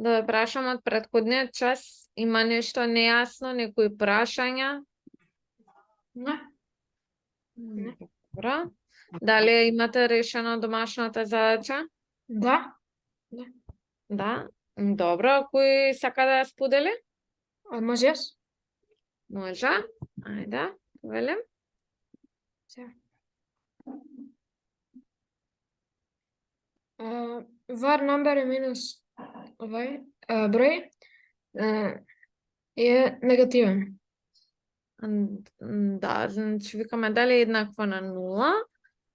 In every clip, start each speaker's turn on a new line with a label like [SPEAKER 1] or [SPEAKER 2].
[SPEAKER 1] Да ве прашам од претходниот час, има нешто нејасно, некои прашања?
[SPEAKER 2] Не. Не.
[SPEAKER 1] Добро. Дали имате решено домашната задача?
[SPEAKER 2] Да.
[SPEAKER 1] Да. Добро, кој сака да ја сподели?
[SPEAKER 2] Може јас?
[SPEAKER 1] Може. Ајде, велим.
[SPEAKER 2] Сега. Var number minus број е негативен.
[SPEAKER 1] Да, значи викаме дали е еднакво на 0,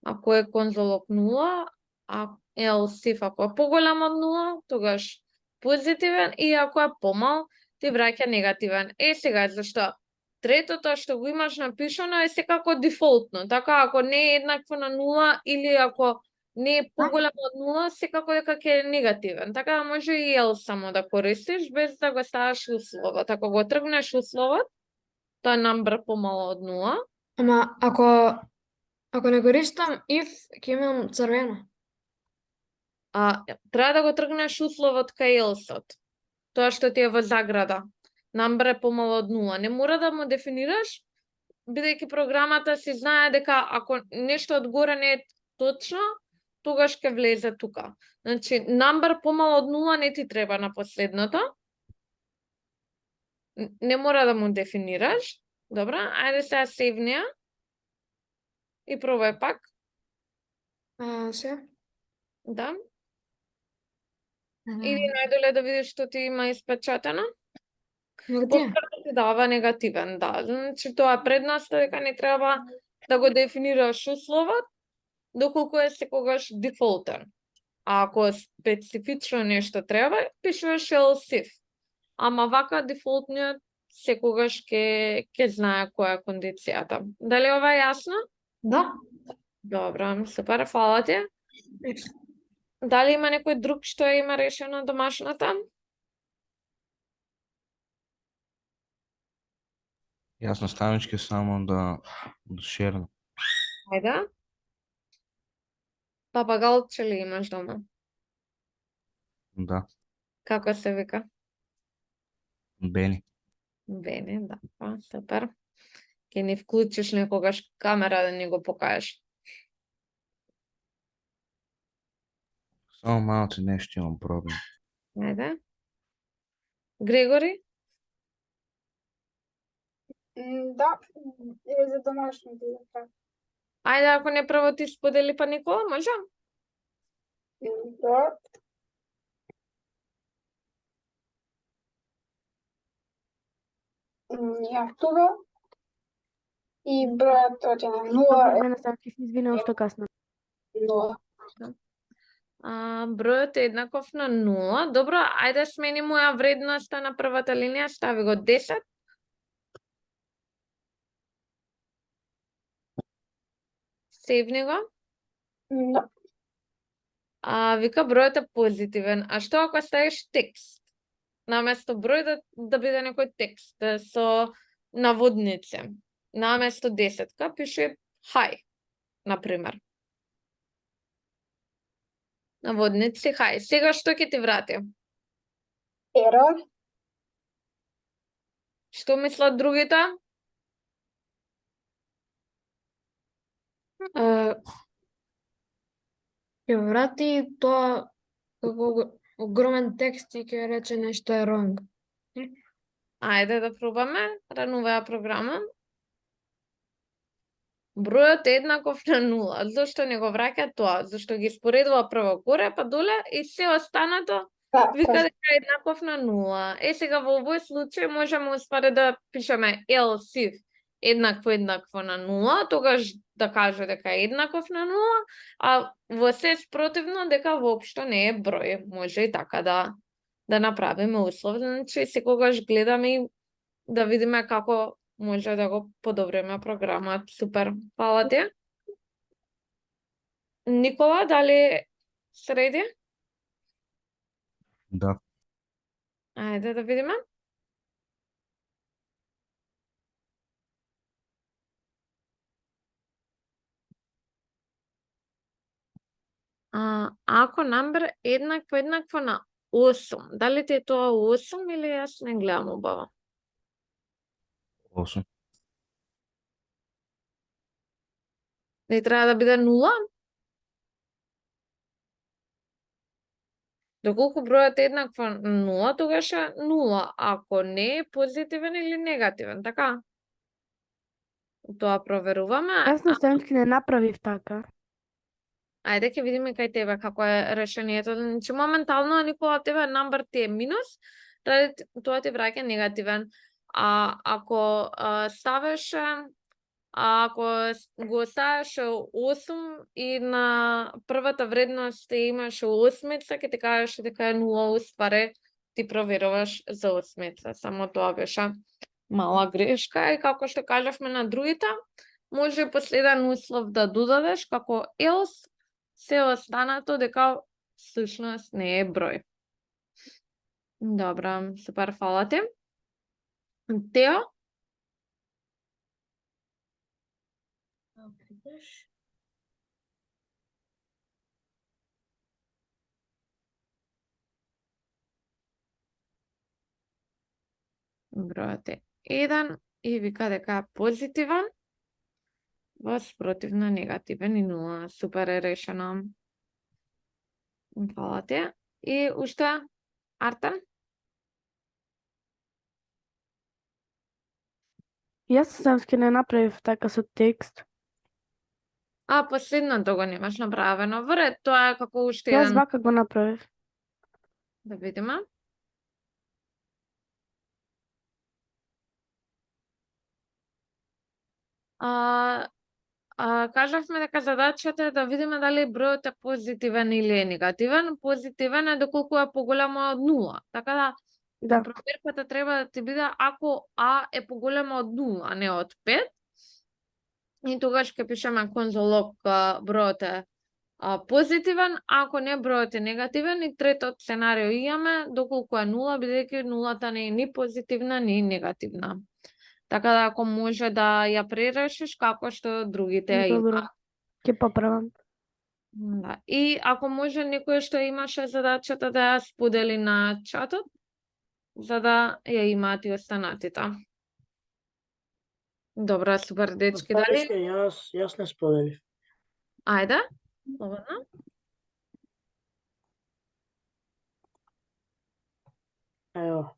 [SPEAKER 1] ако е конзолог 0, а LCF ако е поголем од 0, тогаш позитивен и ако е помал, ти враќа негативен. Сега, зашто третото што го имаш напишано е секако дефолтно, така ако не е еднакво на 0 или ако не е поголем од 0, секако дека ќе е негативен. Така може и ел само да користиш без да го ставаш условот. Ако го тргнеш условот, тоа е number помало од 0.
[SPEAKER 2] Ама ако не користам if, ќе имам црвено.
[SPEAKER 1] Треба да го тргнеш условот кај else-от. Тоа што ти е во заграда. Number е помало од 0. Не мора да му дефинираш, бидејќи програмата си знае дека ако нешто одгоре не е точно, тогаш ќе влезе тука. Значи, number помало од 0 не ти треба на последното. Не мора да му дефинираш. Добра, ајде сега сейвнија. И пробај пак.
[SPEAKER 2] Сега?
[SPEAKER 1] Да. Иди најдоле да видиш што ти има испечатено.
[SPEAKER 2] Негативен.
[SPEAKER 1] Ти дава негативен, да. Значи тоа е предноста дека не треба да го дефинираш условот, доколку е секогаш дефолтен. А ако специфично нешто треба, пишуваш else if. Ама вака дефолтниот секогаш ќе знае која е кондицијата. Дали ова е јасно?
[SPEAKER 2] Да.
[SPEAKER 1] Добро, супер, фала ти. Дали има некој друг што има решено домашната?
[SPEAKER 3] Јас наставнички само да шернам.
[SPEAKER 1] Ајде. Папагалче ли имаш дома?
[SPEAKER 3] Да.
[SPEAKER 1] Како се вика?
[SPEAKER 3] Бени.
[SPEAKER 1] Бени, да, па, супер. Ке ни вклучиш некогаш камера да ни го покажеш.
[SPEAKER 3] Само малце нешто имам проблем.
[SPEAKER 1] Ајде. Грегори?
[SPEAKER 4] Да, е за домашното да правам.
[SPEAKER 1] Ајде, ако не прво ти сподели па Никола, може?
[SPEAKER 4] Да. Ја тука. И бројот оди на 0
[SPEAKER 5] Мене сам ќе се извинувам што касно.
[SPEAKER 4] 0.
[SPEAKER 1] Бројот е еднаков на 0. Добро, ајде смени му ја вредноста на првата линија, стави го 10. Сейвни го.
[SPEAKER 4] Да.
[SPEAKER 1] Вика бројот е позитивен. А што ако ставиш текст? Наместо број да биде некој текст со наводници. Наместо 10 пише hi, например. Наводници hi. Сега што ќе ти врати?
[SPEAKER 4] Ерор.
[SPEAKER 1] Што мислат другите?
[SPEAKER 2] Ќе врати тоа како огромен текст и ќе рече нешто е wrong.
[SPEAKER 1] Ајде да пробаме. Рануваја програма. Бројот е еднаков на 0. Зошто не го враќа тоа? Зашто ги споредува прво горе па доле и се останато вика дека е еднаков на 0. Сега во овој случај можеме успаре да пишеме else if еднакво на 0, тогаш да каже дека е еднаков на 0, а во се спротивно дека воопшто не е број. Може и така да направиме услов, значи секогаш гледаме и да видиме како може да го подобриме програмот. Супер. Фала ти. Никола, дали среди?
[SPEAKER 3] Да.
[SPEAKER 1] Ајде да видиме. Ако number еднакво на 8, дали ти е тоа 8 или јас не гледам убаво?
[SPEAKER 3] 8.
[SPEAKER 1] Не треба да биде 0? Доколку бројот е еднакво на 0, тогаш е 0, ако не е позитивен или негативен, така? Тоа проверуваме.
[SPEAKER 5] Јас наставнички не направив така.
[SPEAKER 1] Ајде ќе видиме кај тебе како е решението. Значи моментално никога тебе number ти е минус, ради тоа ти враќа негативен. Ако го ставиш 8 и на првата вредност ти имаш 8, ќе ти кажеш дека е 0 уствари, ти проверуваш за 8. Само тоа беше мала грешка и како што кажавме на другите, може последен услов да додадеш како else, се останато дека всушност не е број. Добра, супер, фала ти. Тео? Бројот е 1 и вика дека е позитивен во спротивно негативен и 0. Супер е решено. Фала ти. И уште, Артен?
[SPEAKER 5] Јас наставнички не направив така со текст.
[SPEAKER 1] Последното го немаш направено. Вред, тоа е како уште
[SPEAKER 5] Јас
[SPEAKER 1] еден.
[SPEAKER 5] вака го направив.
[SPEAKER 1] Да видиме. Кажавме дека задачата е да видиме дали бројот е позитивен или е негативен. Позитивен е доколку е поголемо од 0. Така да,
[SPEAKER 5] Да.
[SPEAKER 1] проверката треба да ти биде ако А е поголемо од 0, а не од 5. И тогаш ќе пишеме конзолог бројот е позитивен, ако не бројот е негативен. И третот сценарио имаме доколку е 0, бидејќи нулата не е ни позитивна ни негативна. Така да ако може да ја пререшиш како што другите ја
[SPEAKER 5] Добро.
[SPEAKER 1] имаат.
[SPEAKER 5] Ќе поправам.
[SPEAKER 1] Да. И ако може некој што имаше задачата да ја сподели на чатот, за да ја имаат и останатите. Добра, супер, дечки, дали?
[SPEAKER 6] Јас не споделив.
[SPEAKER 1] Ајде, слободно.
[SPEAKER 6] Ево.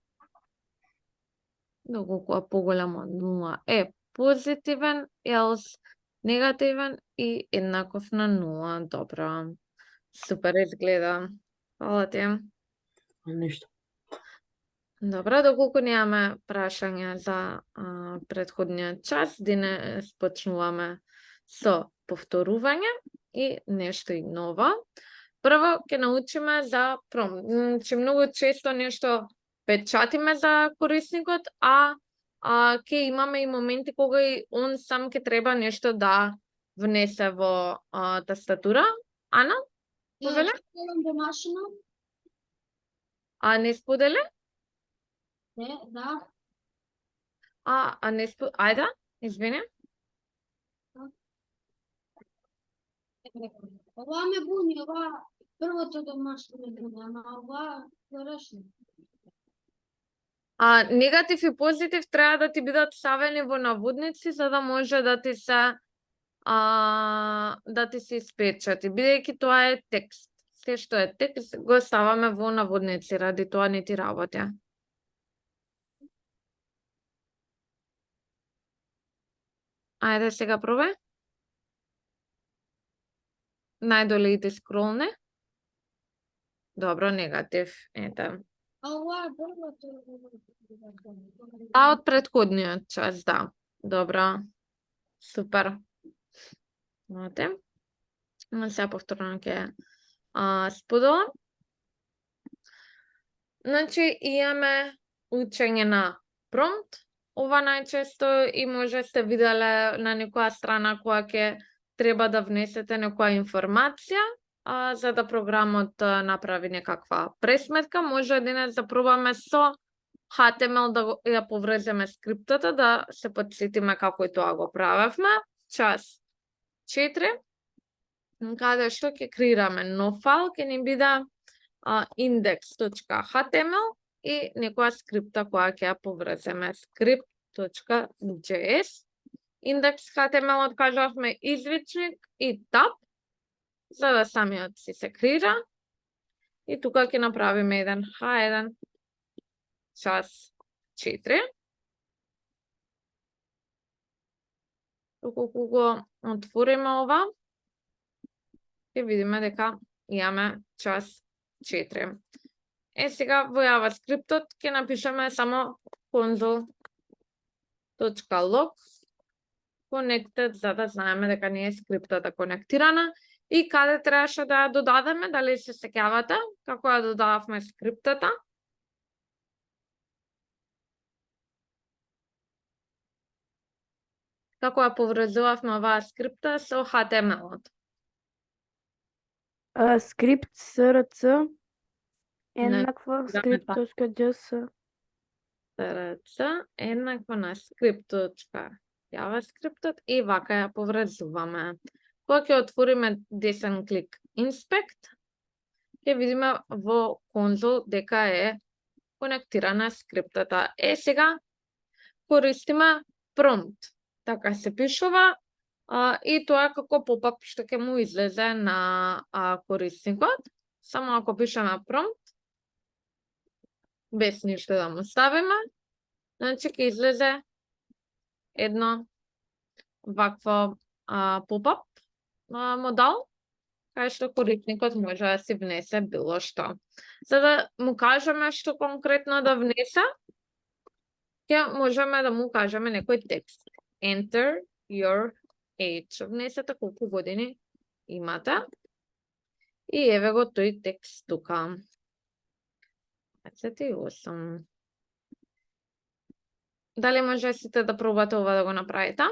[SPEAKER 1] Доколку е поголемо од 0 е позитивен, else негативен и еднаков на 0. Добро. Супер изгледа. Фала ти.
[SPEAKER 6] Ништо.
[SPEAKER 1] Добро, доколку немаме прашања за претходниот час, денес почнуваме со повторување и нешто и ново. Прво ќе научиме за промпт. Значи многу често нешто печатиме за корисникот, ќе имаме и моменти кога и он сам ќе треба нешто да внесе во тастатура. Ана? Повеле? Не споделе?
[SPEAKER 2] Не, да.
[SPEAKER 1] Не споделе? Ајде, извини.
[SPEAKER 2] Ова ме буни, ова првото домашно ме буни, ама ова го реши.
[SPEAKER 1] Негатив и позитив треба да ти бидат ставени во наводници за да може да ти се испечати, бидејќи тоа е текст. Се што е текст го ставаме во наводници, ради тоа не ти работи. Ајде сега пробај. Најдоле и ти скролне. Добро, негатив. Ете.
[SPEAKER 2] Ова е првото.
[SPEAKER 1] Од претходниот час, да. Добро. Супер. Знаете. Сега повторно ќе споделам. Значи, имаме учење на промпт. Ова најчесто и може сте виделе на некоја страна која ќе треба да внесете некоја информација, за да програмот направи некаква пресметка. Може денес да пробаме со HTML да ја поврземе скриптата, да се подсетиме како и тоа го правевме. Час 4. каде што ќе креираме нов файл, ќе ни биде index.html и некоја скрипта која ќе ја поврземе, script.js. Index.html кажавме извичник и tab, за да самиот си се креира. И тука ќе направиме еден H1 час 4. Доколку го отвориме ова, ќе видиме дека имаме час 4. Сега во JavaScript-от ќе напишеме само console.log connected, за да знаеме дека не е скриптата конектирана. И каде требаше да ја додадеме, дали се сеќавате, како ја додававме скриптата? Како ја поврзувавме оваа скрипта со HTML-от?
[SPEAKER 5] Скрипт src
[SPEAKER 1] Не,
[SPEAKER 5] еднакво
[SPEAKER 1] да,
[SPEAKER 5] script.js.
[SPEAKER 1] src еднакво на script.javascript и вака ја поврзуваме. Кога ќе отвориме десен клик Inspect, ќе видиме во конзол дека е конектирана скриптата. Сега користиме prompt. Така се пишува и тоа е како поп-ап што ќе му излезе на корисникот. Само ако пишеме prompt, без ништо да му ставиме, значи ќе излезе едно вакво поп-ап модел, кај што корисникот може да си внесе било што. За да му кажеме што конкретно да внесе, ќе можеме да му кажеме некој текст. Enter your age. Внесете колку години имате. И еве го тој текст тука. 28. Дали може сите да пробате ова да го направите?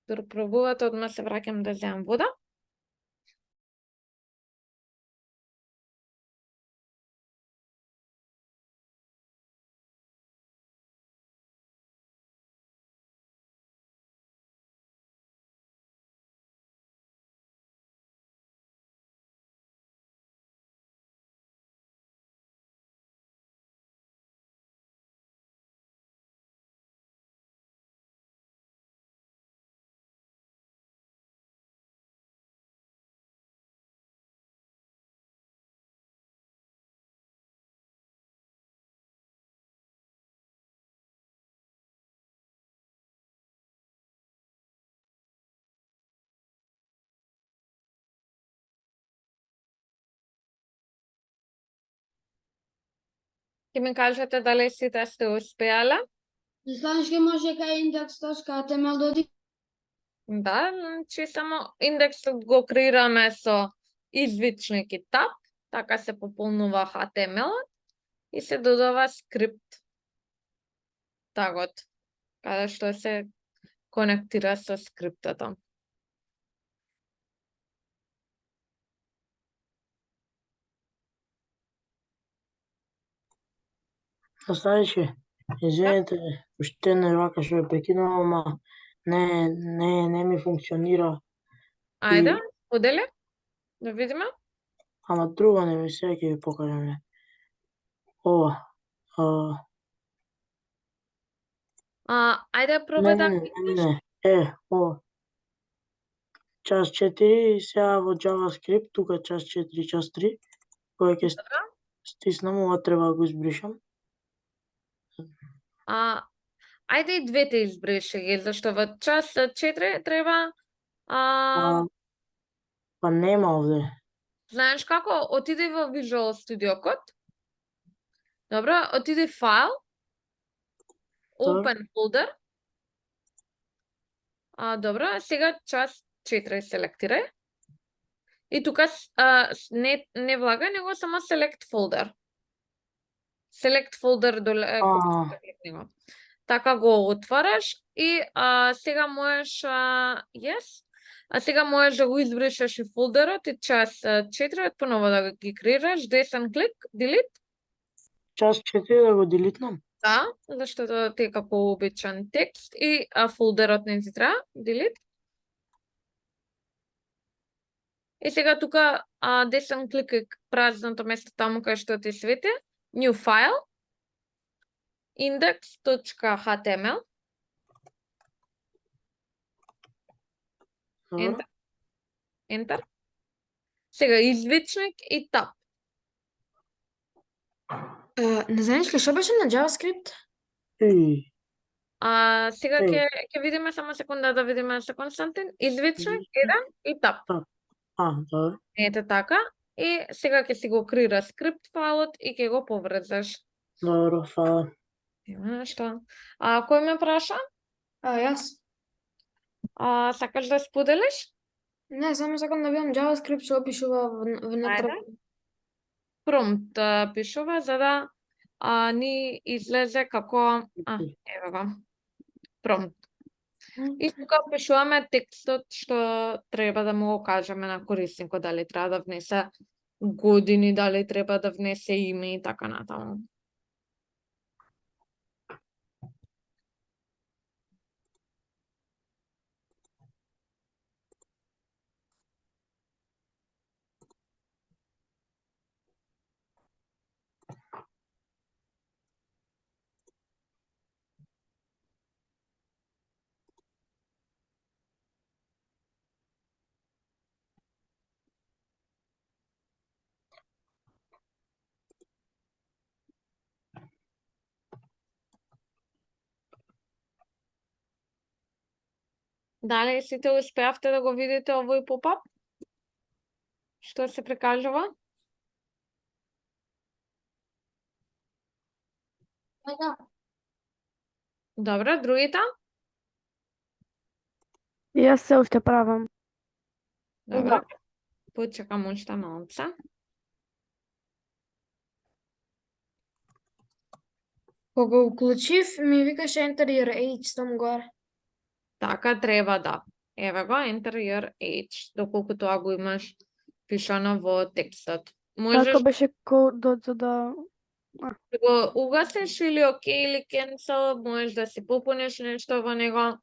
[SPEAKER 1] Дор пробувате, одма се враќам да земам вода. Ќе ми кажете дали сите сте успеале?
[SPEAKER 2] Застанешки може дека index.html доди.
[SPEAKER 1] Да, значи само индексот го креираме со извичник и tab, така се пополнува HTML-от и се додава скрипт тагот, каде што се конектира со скриптата.
[SPEAKER 6] Наставише, извинете, уште не вака што ја прекинувам, ама не ми функционира.
[SPEAKER 1] Ајде, подели, да видиме.
[SPEAKER 6] Ама друго не ми се, ќе ви покажам. Ова.
[SPEAKER 1] Ајде пробај да
[SPEAKER 6] Не. Ова. Час 4 и сега во JavaScript, тука час 4, час 3, кој ќе стиснам, ова треба да го избришам.
[SPEAKER 1] Ајде и двете избриши ги, зашто во час 4 треба
[SPEAKER 6] Па нема овде.
[SPEAKER 1] знаеш како, отиди во Visual Studio Code. Добро, отиди файл, open folder. Добро, сега час 4 селектирај. И тука не влагај, него само select folder. Select folder доле. Така го отвараш и сега можеш yes. Сега можеш да го избришеш и фолдерот и час 4 поново да ги креираш, десен клик, delete.
[SPEAKER 6] Час 4 да го делитнам?
[SPEAKER 1] Да, заштото ти е како обичен текст и фолдерот не ти треба, delete. И сега тука десен клик е празното место таму кај што ти свети, new file, index.html,
[SPEAKER 6] Добро.
[SPEAKER 1] enter, enter. Сега извичник и tab.
[SPEAKER 2] Не знаеш ли, што беше на JavaScript?
[SPEAKER 6] И
[SPEAKER 1] Сега
[SPEAKER 6] Е.
[SPEAKER 1] ќе видиме само секунда да видиме со Константин. Извичник, еден и tab.
[SPEAKER 6] добро.
[SPEAKER 1] Ете така. И сега ќе си го крира скрипт файлот и ќе го поврзаш.
[SPEAKER 6] Добро, фала.
[SPEAKER 1] Има нешто. Кој ме праша?
[SPEAKER 2] Јас.
[SPEAKER 1] Сакаш да споделиш?
[SPEAKER 2] Не, само сакам да видам JavaScript што опишува внатре.
[SPEAKER 1] Промпт пишува за да ни излезе како еве го. Промпт. И тука пишуваме текстот што треба да му го кажеме на корисникот, дали треба да внесе години, дали треба да внесе име и така натаму. Дали сите успеавте да го видите овој поп-ап? Што се прикажува? Добро, другите?
[SPEAKER 5] Јас се уште правам.
[SPEAKER 1] Добро. Почекам уште малце.
[SPEAKER 2] Кога го уклучив, ми викаше Enter your age таму горе.
[SPEAKER 1] Така треба да. Еве го, enter your age, доколку тоа го имаш пишано во текстот. Можеш
[SPEAKER 5] Така беше кодот за да...
[SPEAKER 1] да го угасиш или OK или cancel, можеш да си попуниш нешто во него.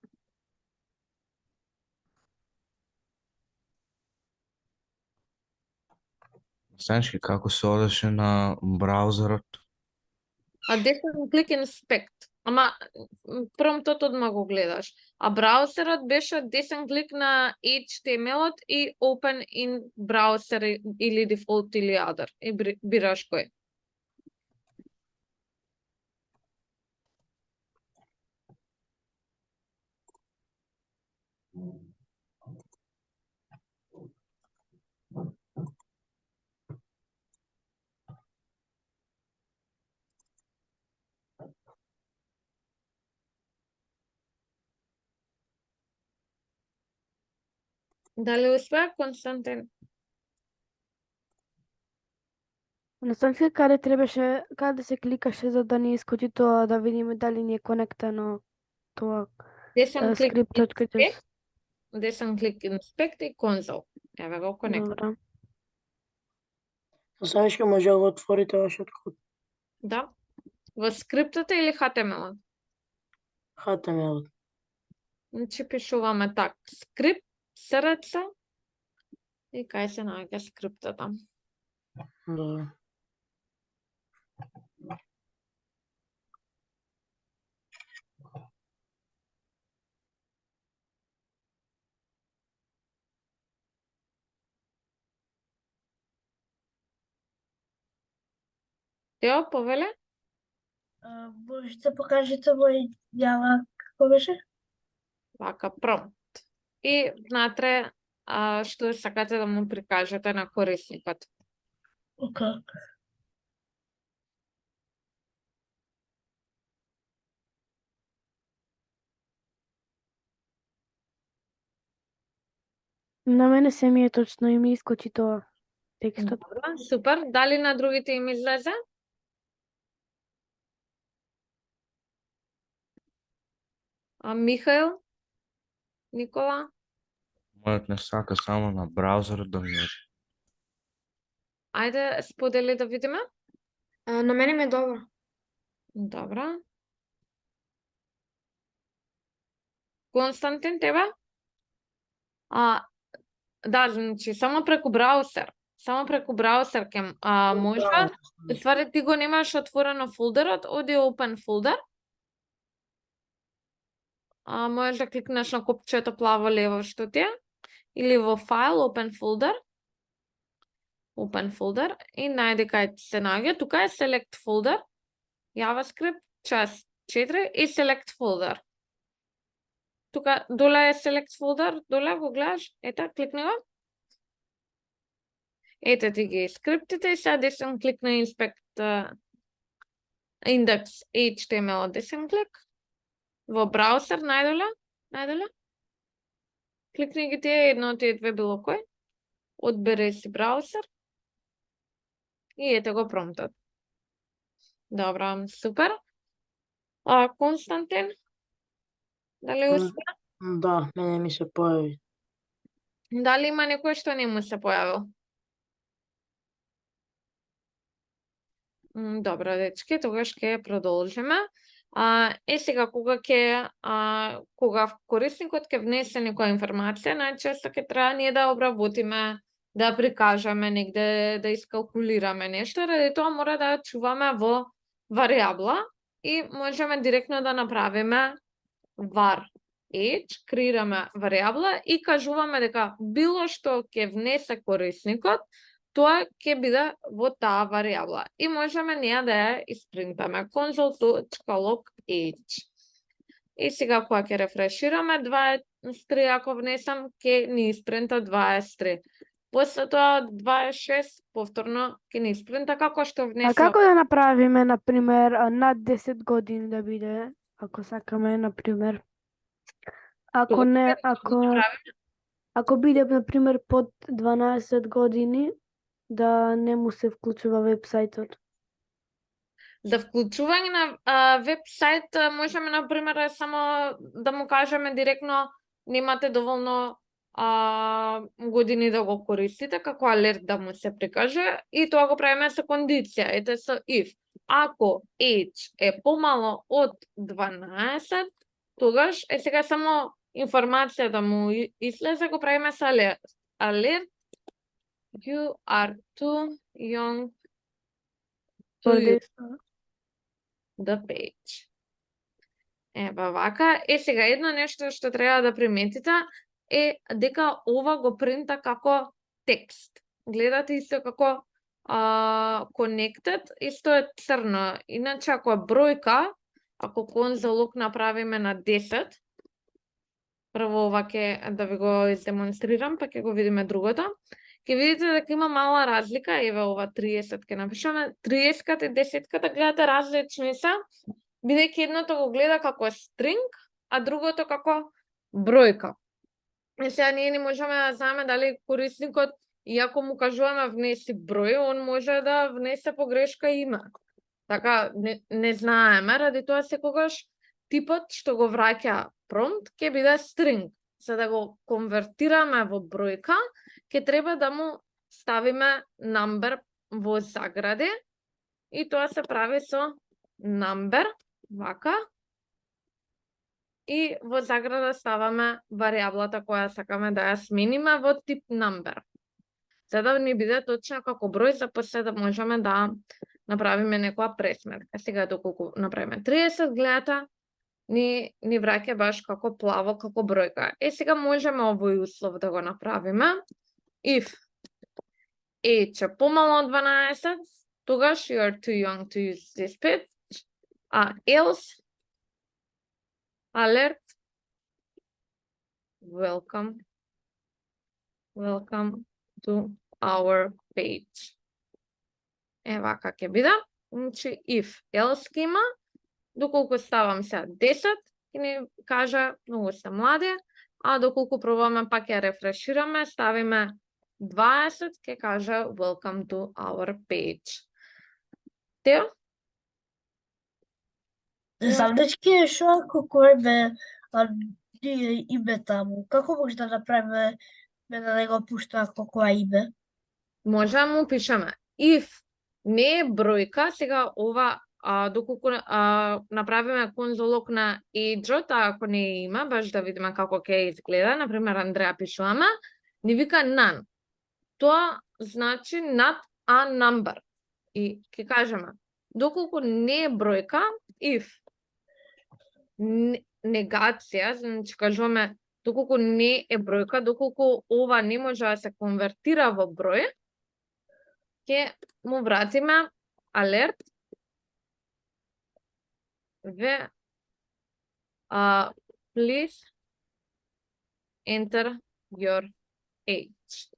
[SPEAKER 3] Знаеш ли како се одеше на браузерот?
[SPEAKER 1] Десен клик inspect. Ама промптот одма го гледаш. Браузерот беше десен клик на HTML-от и open in browser или default или other. И бираш кој. Дали успеа, Константин?
[SPEAKER 5] На станција каде требаше, каде да се кликаше за да ни искочи тоа, да видиме дали ни е конектено тоа
[SPEAKER 1] Десен клик
[SPEAKER 5] скриптот кој ќе...
[SPEAKER 1] inspect, десен клик inspect и console. Еве го конект.
[SPEAKER 5] Добра.
[SPEAKER 6] Знаеш ли, може да го отворите вашиот код.
[SPEAKER 1] Да. Во скриптот или HTML?
[SPEAKER 6] HTML.
[SPEAKER 1] Значи пишуваме так, скрипт, срц и кај се наоѓа скриптата.
[SPEAKER 6] Добро.
[SPEAKER 1] Тео, повеле?
[SPEAKER 7] Можете покажете во јава како беше?
[SPEAKER 1] Вака, промпт. И внатре што сакате да му прикажете на корисникот.
[SPEAKER 7] Окей.
[SPEAKER 5] На мене се ми е точно и ми искочи тоа текстот.
[SPEAKER 1] Добро, супер. Дали на другите им излезе? Михаил? Никола?
[SPEAKER 3] Мојот не сака само на браузерот да ми може.
[SPEAKER 1] Ајде, сподели да видиме.
[SPEAKER 2] На мене ми е добро.
[SPEAKER 1] Добра. Константин, тебе? Да, значи, само преку браузер ќе може.
[SPEAKER 6] Браузер.
[SPEAKER 1] Ствари ти го немаш отворено фолдерот, оди open folder. Можеш да кликнеш на копчето плаво лево што ти е, или во файл open folder и најди кај се наоѓа, тука е select folder, JavaScript, част 4 и select folder. Тука доле е select folder, доле го гледаш, ета, кликни го. Ете ти ги скриптите и сега десен клик на inspect index HTML, десен клик. Во браузер, најдоле. Кликни ги тие едно од тие две било кој. Одбере си браузер. И ете го промптот. Добро, супер. Константин? Дали успе?
[SPEAKER 6] Да, мене ми се појави.
[SPEAKER 1] Дали има некој што не му се појавил? Добро, дечки, тогаш ќе продолжиме. Сега кога корисникот ќе внесе некоја информација, најчесто ќе треба ние да обработиме, да прикажеме негде, да искалкулираме нешто, ради тоа мора да ја чуваме во варијабла и можеме директно да направиме var age, креираме варијабла и кажуваме дека било што ќе внесе корисникот, тоа ќе биде во таа варијабла. И можеме ние да ја испринтаме. console.log age. И сега кога ќе рефрешираме 23, ако внесам, ќе ни испринта 23. После тоа 26, повторно ќе ни испринта како што внесам.
[SPEAKER 5] Како да направиме, например, над 10 години да биде, ако сакаме, например? Ако биде, например, под 12 години, да не му се вклучува вебсајтот.
[SPEAKER 1] За вклучување на вебсајт можеме, например, само да му кажеме директно немате доволно години да го користите, како алерт да му се прикаже, и тоа го правиме со кондиција, ете со if. Ако age е помало од 12, тогаш сега само информација да му излезе, го правиме со алерт. You are too young to use the page. Ева вака. Сега едно нешто што треба да приметите е дека ова го принта како текст. Гледате исто како connected, исто е црно. Иначе ако е бројка, ако console.log направиме на 10, прво ова ќе да ви го издемонстрирам, па ќе го видиме другото. Ќе видите дека има мала разлика, еве ова 30 ќе напишеме, 30-ката и 10-ката гледате различни се, бидејќи едното го гледа како string, а другото како бројка. И сега ние не можеме да знаеме дали корисникот, иако му кажуваме внеси број, он може да внесе погрешка име. Така не знаеме, ради тоа секогаш типот што го враќа промпт ќе биде string. За да го конвертираме во бројка, ќе треба да му ставиме number во загради и тоа се прави со number, вака. И во заграда ставаме варијаблата која сакаме да ја смениме во тип number. За да ни биде точно како број, за после да можеме да направиме некоја пресметка. Сега доколку направиме 30, гледате, ни враќа баш како плаво, како бројка. Сега можеме овој услов да го направиме. If age е помало од 12, тогаш you are too young to use this page. Else alert welcome to our page. Вака ќе биде. Значи if else ќе има, доколку ставам сега 10, ќе ни кажа многу сте млади, а доколку пробаме пак ја рефрешираме, ставиме 20, ќе кажа welcome to our page. Тео?
[SPEAKER 7] Знам дечки, шо ако кој бе име таму, како може да направиме да не го пушта ако која име?
[SPEAKER 1] Може да му пишеме if не е бројка, сега ова доколку направиме конзолог на еџот, ако не има, баш да видиме како ќе изгледа, например Андреа пишуваме, ни вика none. Тоа значи not a number. И ќе кажеме, доколку не е бројка, if негација, значи кажуваме доколку не е бројка, доколку ова не може да се конвертира во број, ќе му вратиме алерт please enter your age.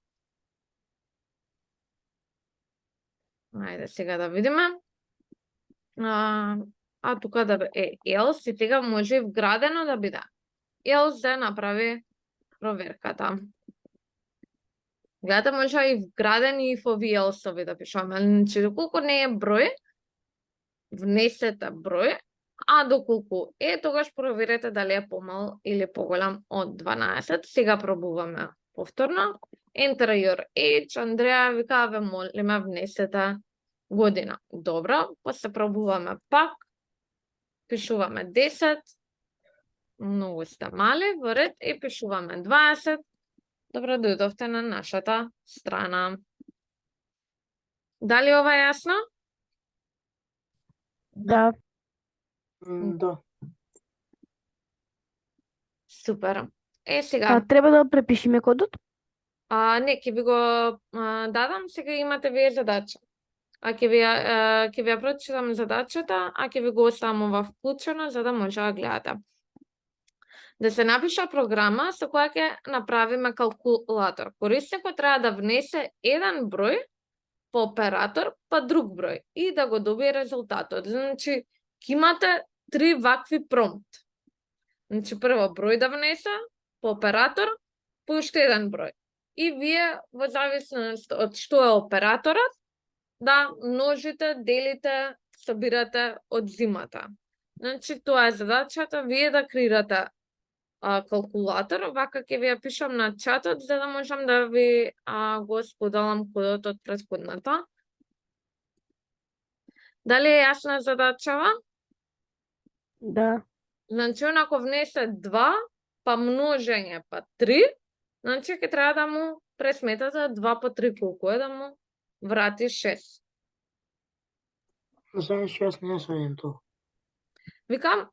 [SPEAKER 1] Ајде сега да видиме. Тука да е else и сега може вградено да биде. Else да направи проверката. Гледате, може и вградени и в else-ови да пишуваме. Значи, доколку не е број, внесете број, а доколку е, тогаш проверете дали е помал или поголем од 12. Сега пробуваме повторно. Enter your age. Андреа вика, ве молиме, внесете година. Добро, после пробуваме пак. Пишуваме 10. Многу сте мали, во ред, и пишуваме 20. Добро дојдовте на нашата страна. Дали ова е јасно?
[SPEAKER 5] Да.
[SPEAKER 6] Да.
[SPEAKER 1] Супер. Сега.
[SPEAKER 5] Треба да препишеме кодот?
[SPEAKER 1] Не, ќе ви го дадам, сега имате вие задача. Ќе ви ја прочитам задачата, а ќе ви го оставам ова вклучено, за да може да гледате. Да се напиша програма со која ќе направиме калкулатор. Корисникот треба да внесе еден број по оператор, па друг број и да го добие резултатот. Значи, ќе имате 3 вакви промпт. Значи, прво број да внесе по оператор, по уште еден број. И вие, во зависност од што е операторот, да множите, делите, собирате, одзимате. Значи, тоа е задачата, вие да креирате калкулатор, вака ќе ви ја пишам на чатот, за да можам да ви го споделам кодот од претходната. Дали е јасна задачава?
[SPEAKER 5] Да.
[SPEAKER 1] Значи, онако внесе 2, па множење, па 3, значи ќе треба да му пресметате 2 по 3 колку е, да му врати 6.
[SPEAKER 6] Знаеш, јас не сваѓам тоа.
[SPEAKER 1] Викам,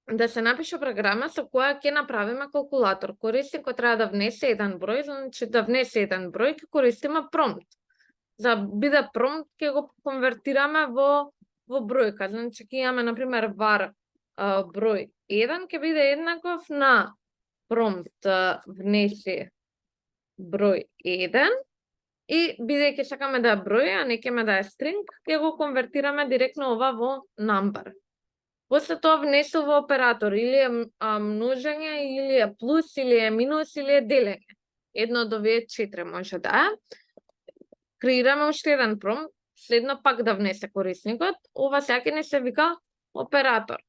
[SPEAKER 1] да се напише програма со која ќе направиме калкулатор. Корисникот треба да внесе еден број, значи да внесе еден број, ќе користиме промпт. За биде промпт, ќе го конвертираме во бројка. Значи, ќе имаме, например, var број 1, ќе биде еднаков на промпт внеси број 1, и бидејќи сакаме да е број, а не кеме да е string, ќе го конвертираме директно ова во number. После тоа внесу во оператор, или е множење, или е плюс, или е минус, или е делење. Едно од овие 4 може да е. Креираме уште еден промпт, следно пак да внесе корисникот, ова сега не се вика оператор.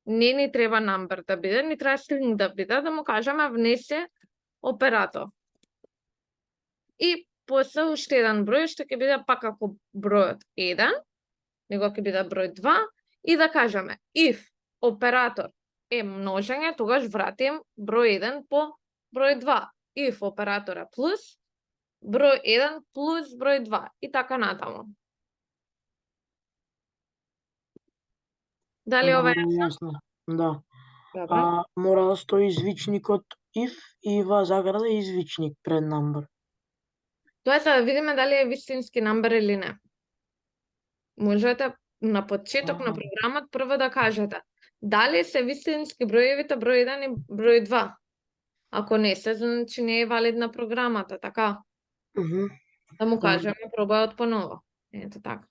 [SPEAKER 1] Не ни треба number да биде, ни треба string да биде, да му кажеме внесе оператор. И после уште еден број, што ќе биде пак како бројот 1, него ќе биде број 2, и да кажеме if оператор е множење, тогаш вратим број 1 по број 2. If оператор е плюс, број 1 плюс број 2 и така натаму. Дали ова е
[SPEAKER 6] јасно? Да.
[SPEAKER 1] добро?
[SPEAKER 6] Мора да стои звичникот if и во заграда извичник пред number.
[SPEAKER 1] Тоа е за да видиме дали е вистински number или не. Можете на почеток на програмот прво да кажете дали се вистински броевите број 1 и број 2. Ако не се, значи не е валидна програмата, така? Да му кажеме пробајот поново. Ето така.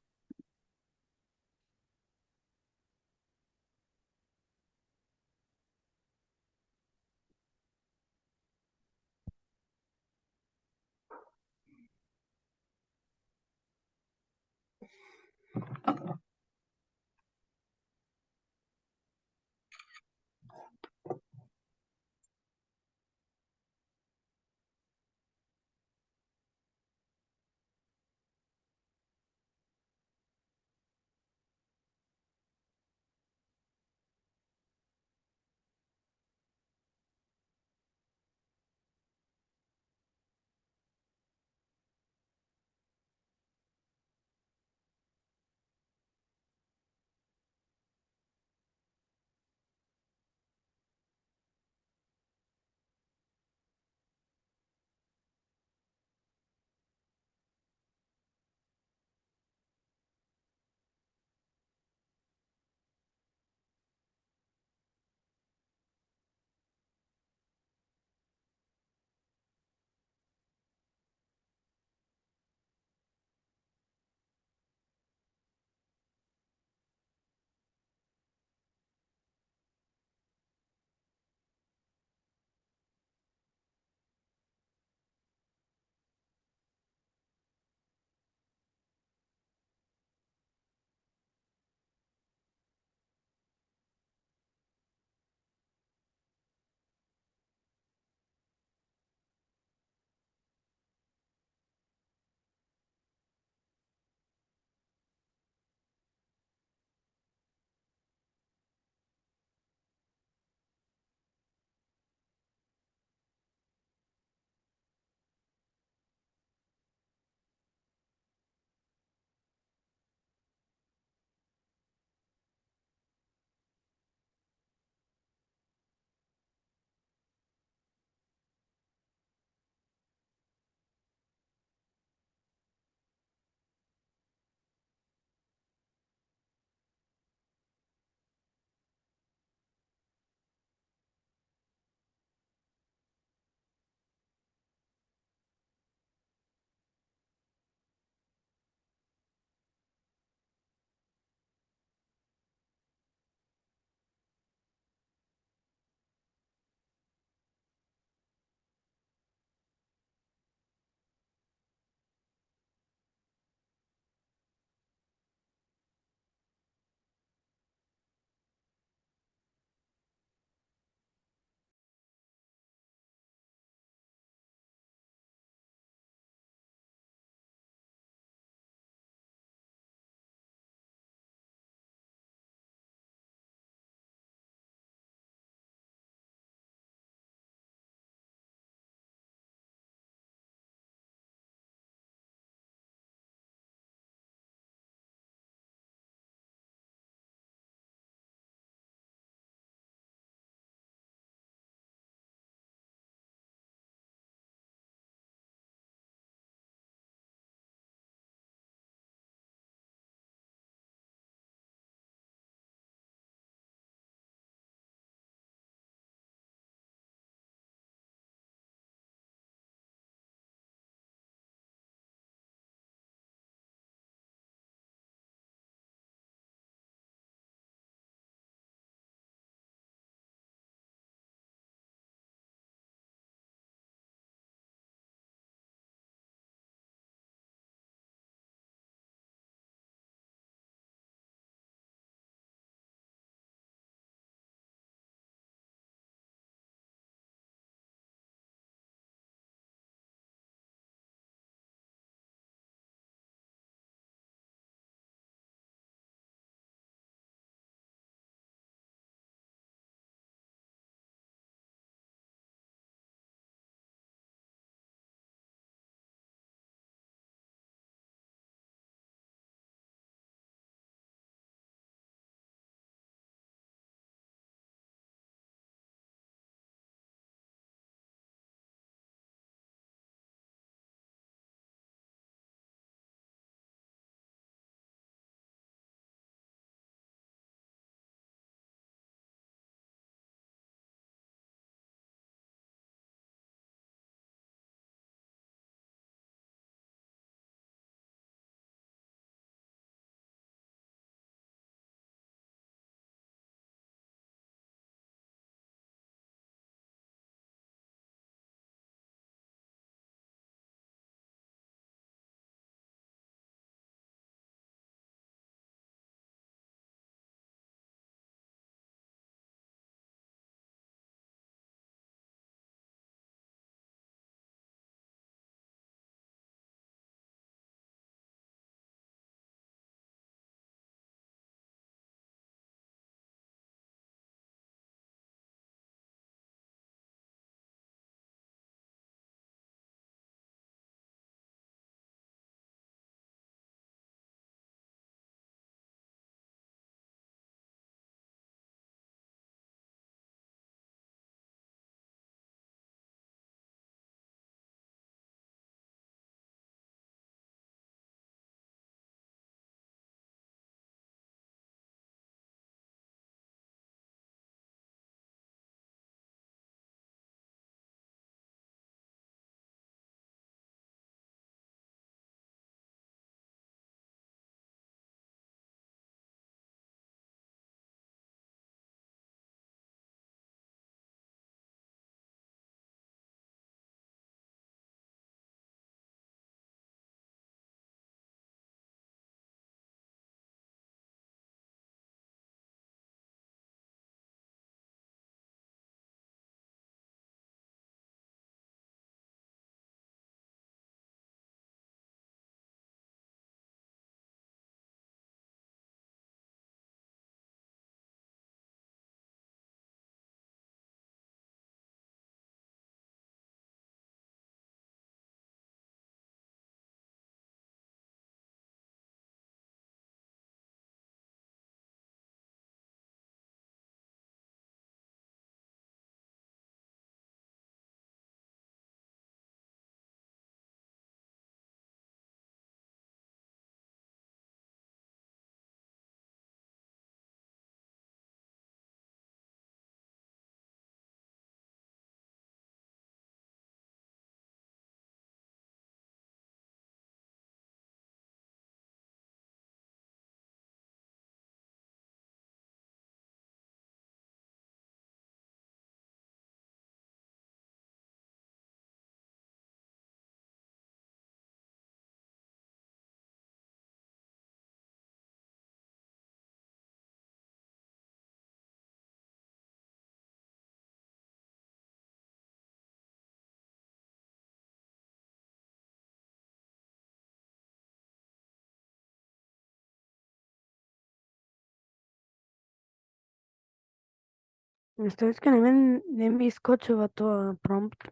[SPEAKER 5] Што иска, не ми искочува тоа промпт.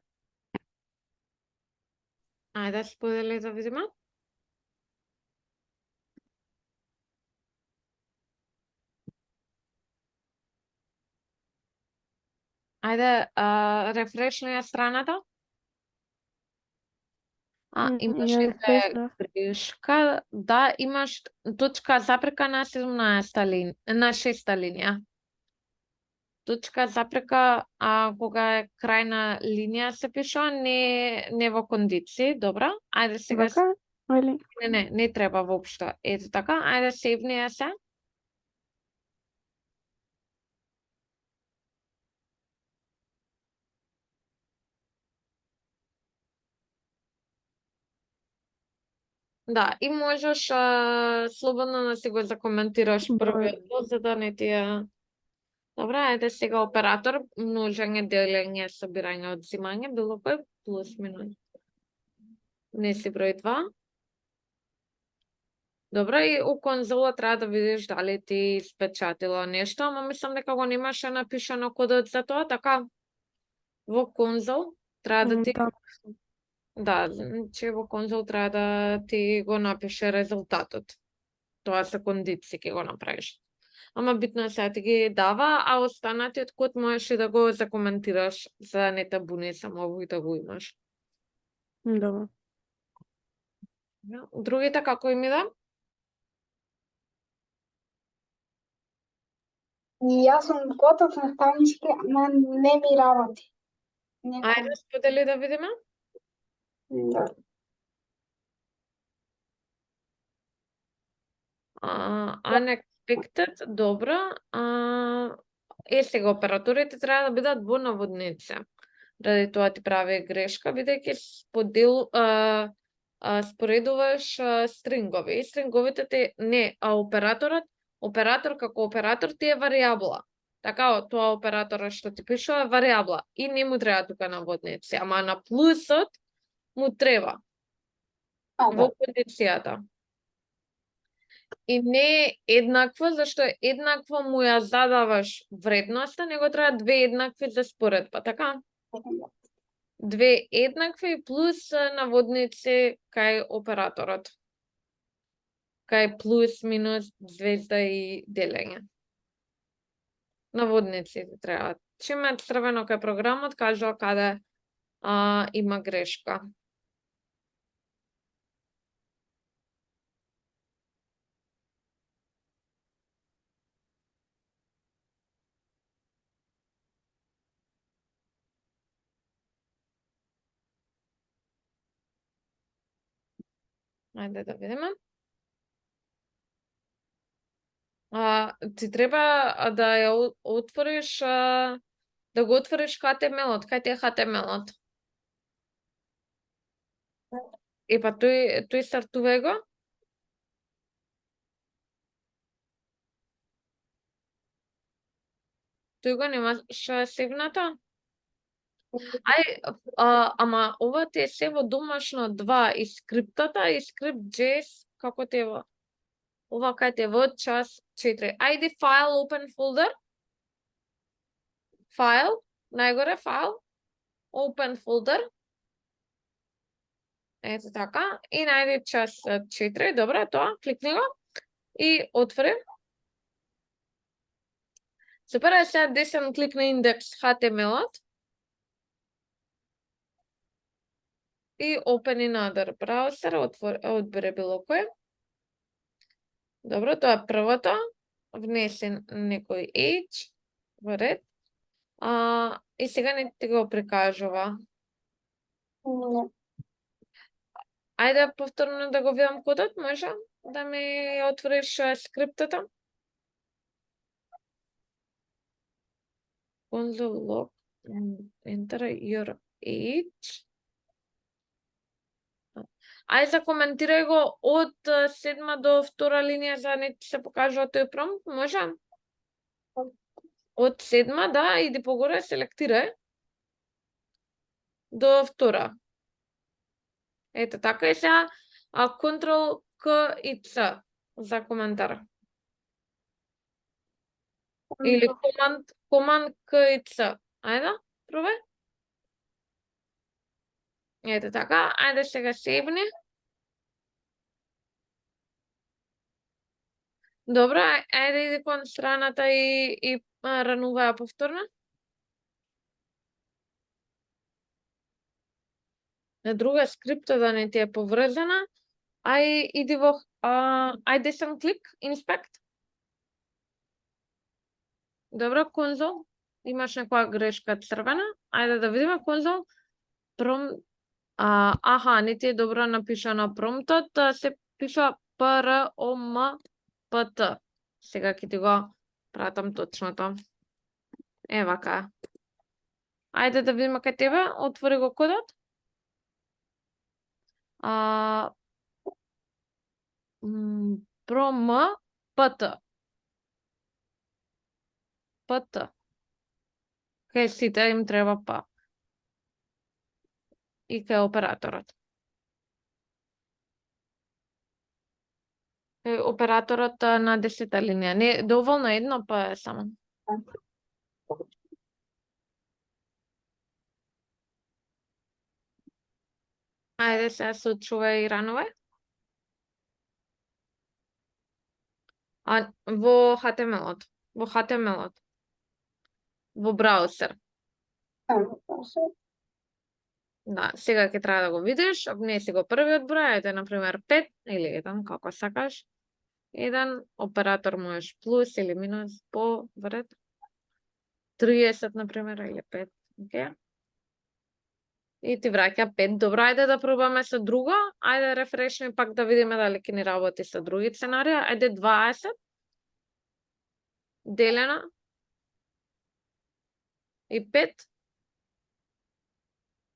[SPEAKER 1] Ајде, сподели да видиме. Ајде, рефрешни ја страната. Имаш
[SPEAKER 5] Ја
[SPEAKER 1] една
[SPEAKER 5] рефрешнав.
[SPEAKER 1] грешка. Да, имаш точка запрека на 6-та линија. Точка запрека, кога е крајна линија се пишува, не во кондиции, добра? Ајде сега,
[SPEAKER 5] Вака? Или?
[SPEAKER 1] не треба воопшто. Ето така, ајде сейвни ја се. Да, и можеш слободно да си го закоментираш првиот дел, за да не ти ја... Добра, ајде сега оператор, множење, делење, собирање, одзимање, било кој, плюс, минус. Не си број 2. Добро, и у конзола треба да видиш дали ти испечатило нешто, ама мислам дека го немаше напишано кодот за тоа, така во конзол треба да ти... Да, значи во конзол треба да ти го напише резултатот. Тоа се кондиции ќе го направиш. Ама битно е сега ти ги дава, а останатиот код можеш и да го закоментираш, за да не те буни само овој да го имаш.
[SPEAKER 5] Добро.
[SPEAKER 1] Другите како им да?
[SPEAKER 4] И јас сум готов на тајнички, ама не ми работи.
[SPEAKER 1] Ајде, сподели да видиме.
[SPEAKER 4] Да.
[SPEAKER 1] Unexpected, добро. Сега операторите треба да бидат во наводници. Ради тоа ти прави грешка, бидејќи споредуваш стрингови. И стринговите ти не, а оператор како оператор ти е варијабла. Така, тоа оператора што ти пишува е варијабла и не му треба тука наводници, ама на плюсот му треба во кондицијата. И не е еднакво, зашто еднакво му ја задаваш вредноста, него треба две еднакви за споредба, така? Две еднакви плюс наводници кај операторот. Кај плюс, минус, звезда и делење. Наводници треба. Чим е црвено кај програмот, кажува каде има грешка. Ајде да видиме. Ти треба да ја отвориш, да го отвориш HTML-от. Кај ти е HTML-от? Па тој стартувај го. Тој го немаш сейвната? Ама ова ти е се во домашно 2 и скриптата и script.js, како ти е во... Ова кај ти е во час 4. Ајде файл, open folder. Файл, најгоре файл, open folder. Ето така. И најди час 4. Добро, тоа, кликни го. И отвори. Супер, сега десен клик на индекс HTML-от. И open in other browser, одбери било кој. Добро, тоа е првото. Внеси некој H во ред. И сега не ти го прикажува. Ајде повторно да го видам кодот, може? Да ми отвориш скриптата. Console log, enter your H. Ајде закоментирај го од 7 до 2 линија, за не ти се покажува тој промпт, може? Од 7, да, иди погоре, селектирај. До 2. Ето така и сега, Ctrl K и C за коментар. Или команд К и Ц. Ајде, пробај. Ете така, ајде сега шебни. Добро, ајде иди кон страната и рануваја повторно. На друга скрипта да не ти е поврзана, иди во десен клик, инспект. Добро, конзол. Имаш некоја грешка црвена. Ајде да видиме конзол. Аха, не ти е добро напишано промптот, се пиша PROMPT. Сега ќе ти го пратам точното. Вака. Ајде да видиме кај тебе, отвори го кодот. PROMPT. ПТ. Кај сите им треба П. И кај операторот. Кај операторот на 10-та линија. Не, доволно едно П е само. Ајде сега се очувај и ранувај. Во HTML-от. Во HTML-от. Во браузер. Да, сега ќе треба да го видиш, внеси го првиот број, ете, например, 5 или 1, како сакаш. 1, оператор можеш плюс или минус по вред. 30, например, или 5. Okay. И ти враќа 5. Добро, ајде да пробаме со друго. Ајде рефрешни пак да видиме дали ќе ни работи со други сценарија. Ајде 20 делено и 5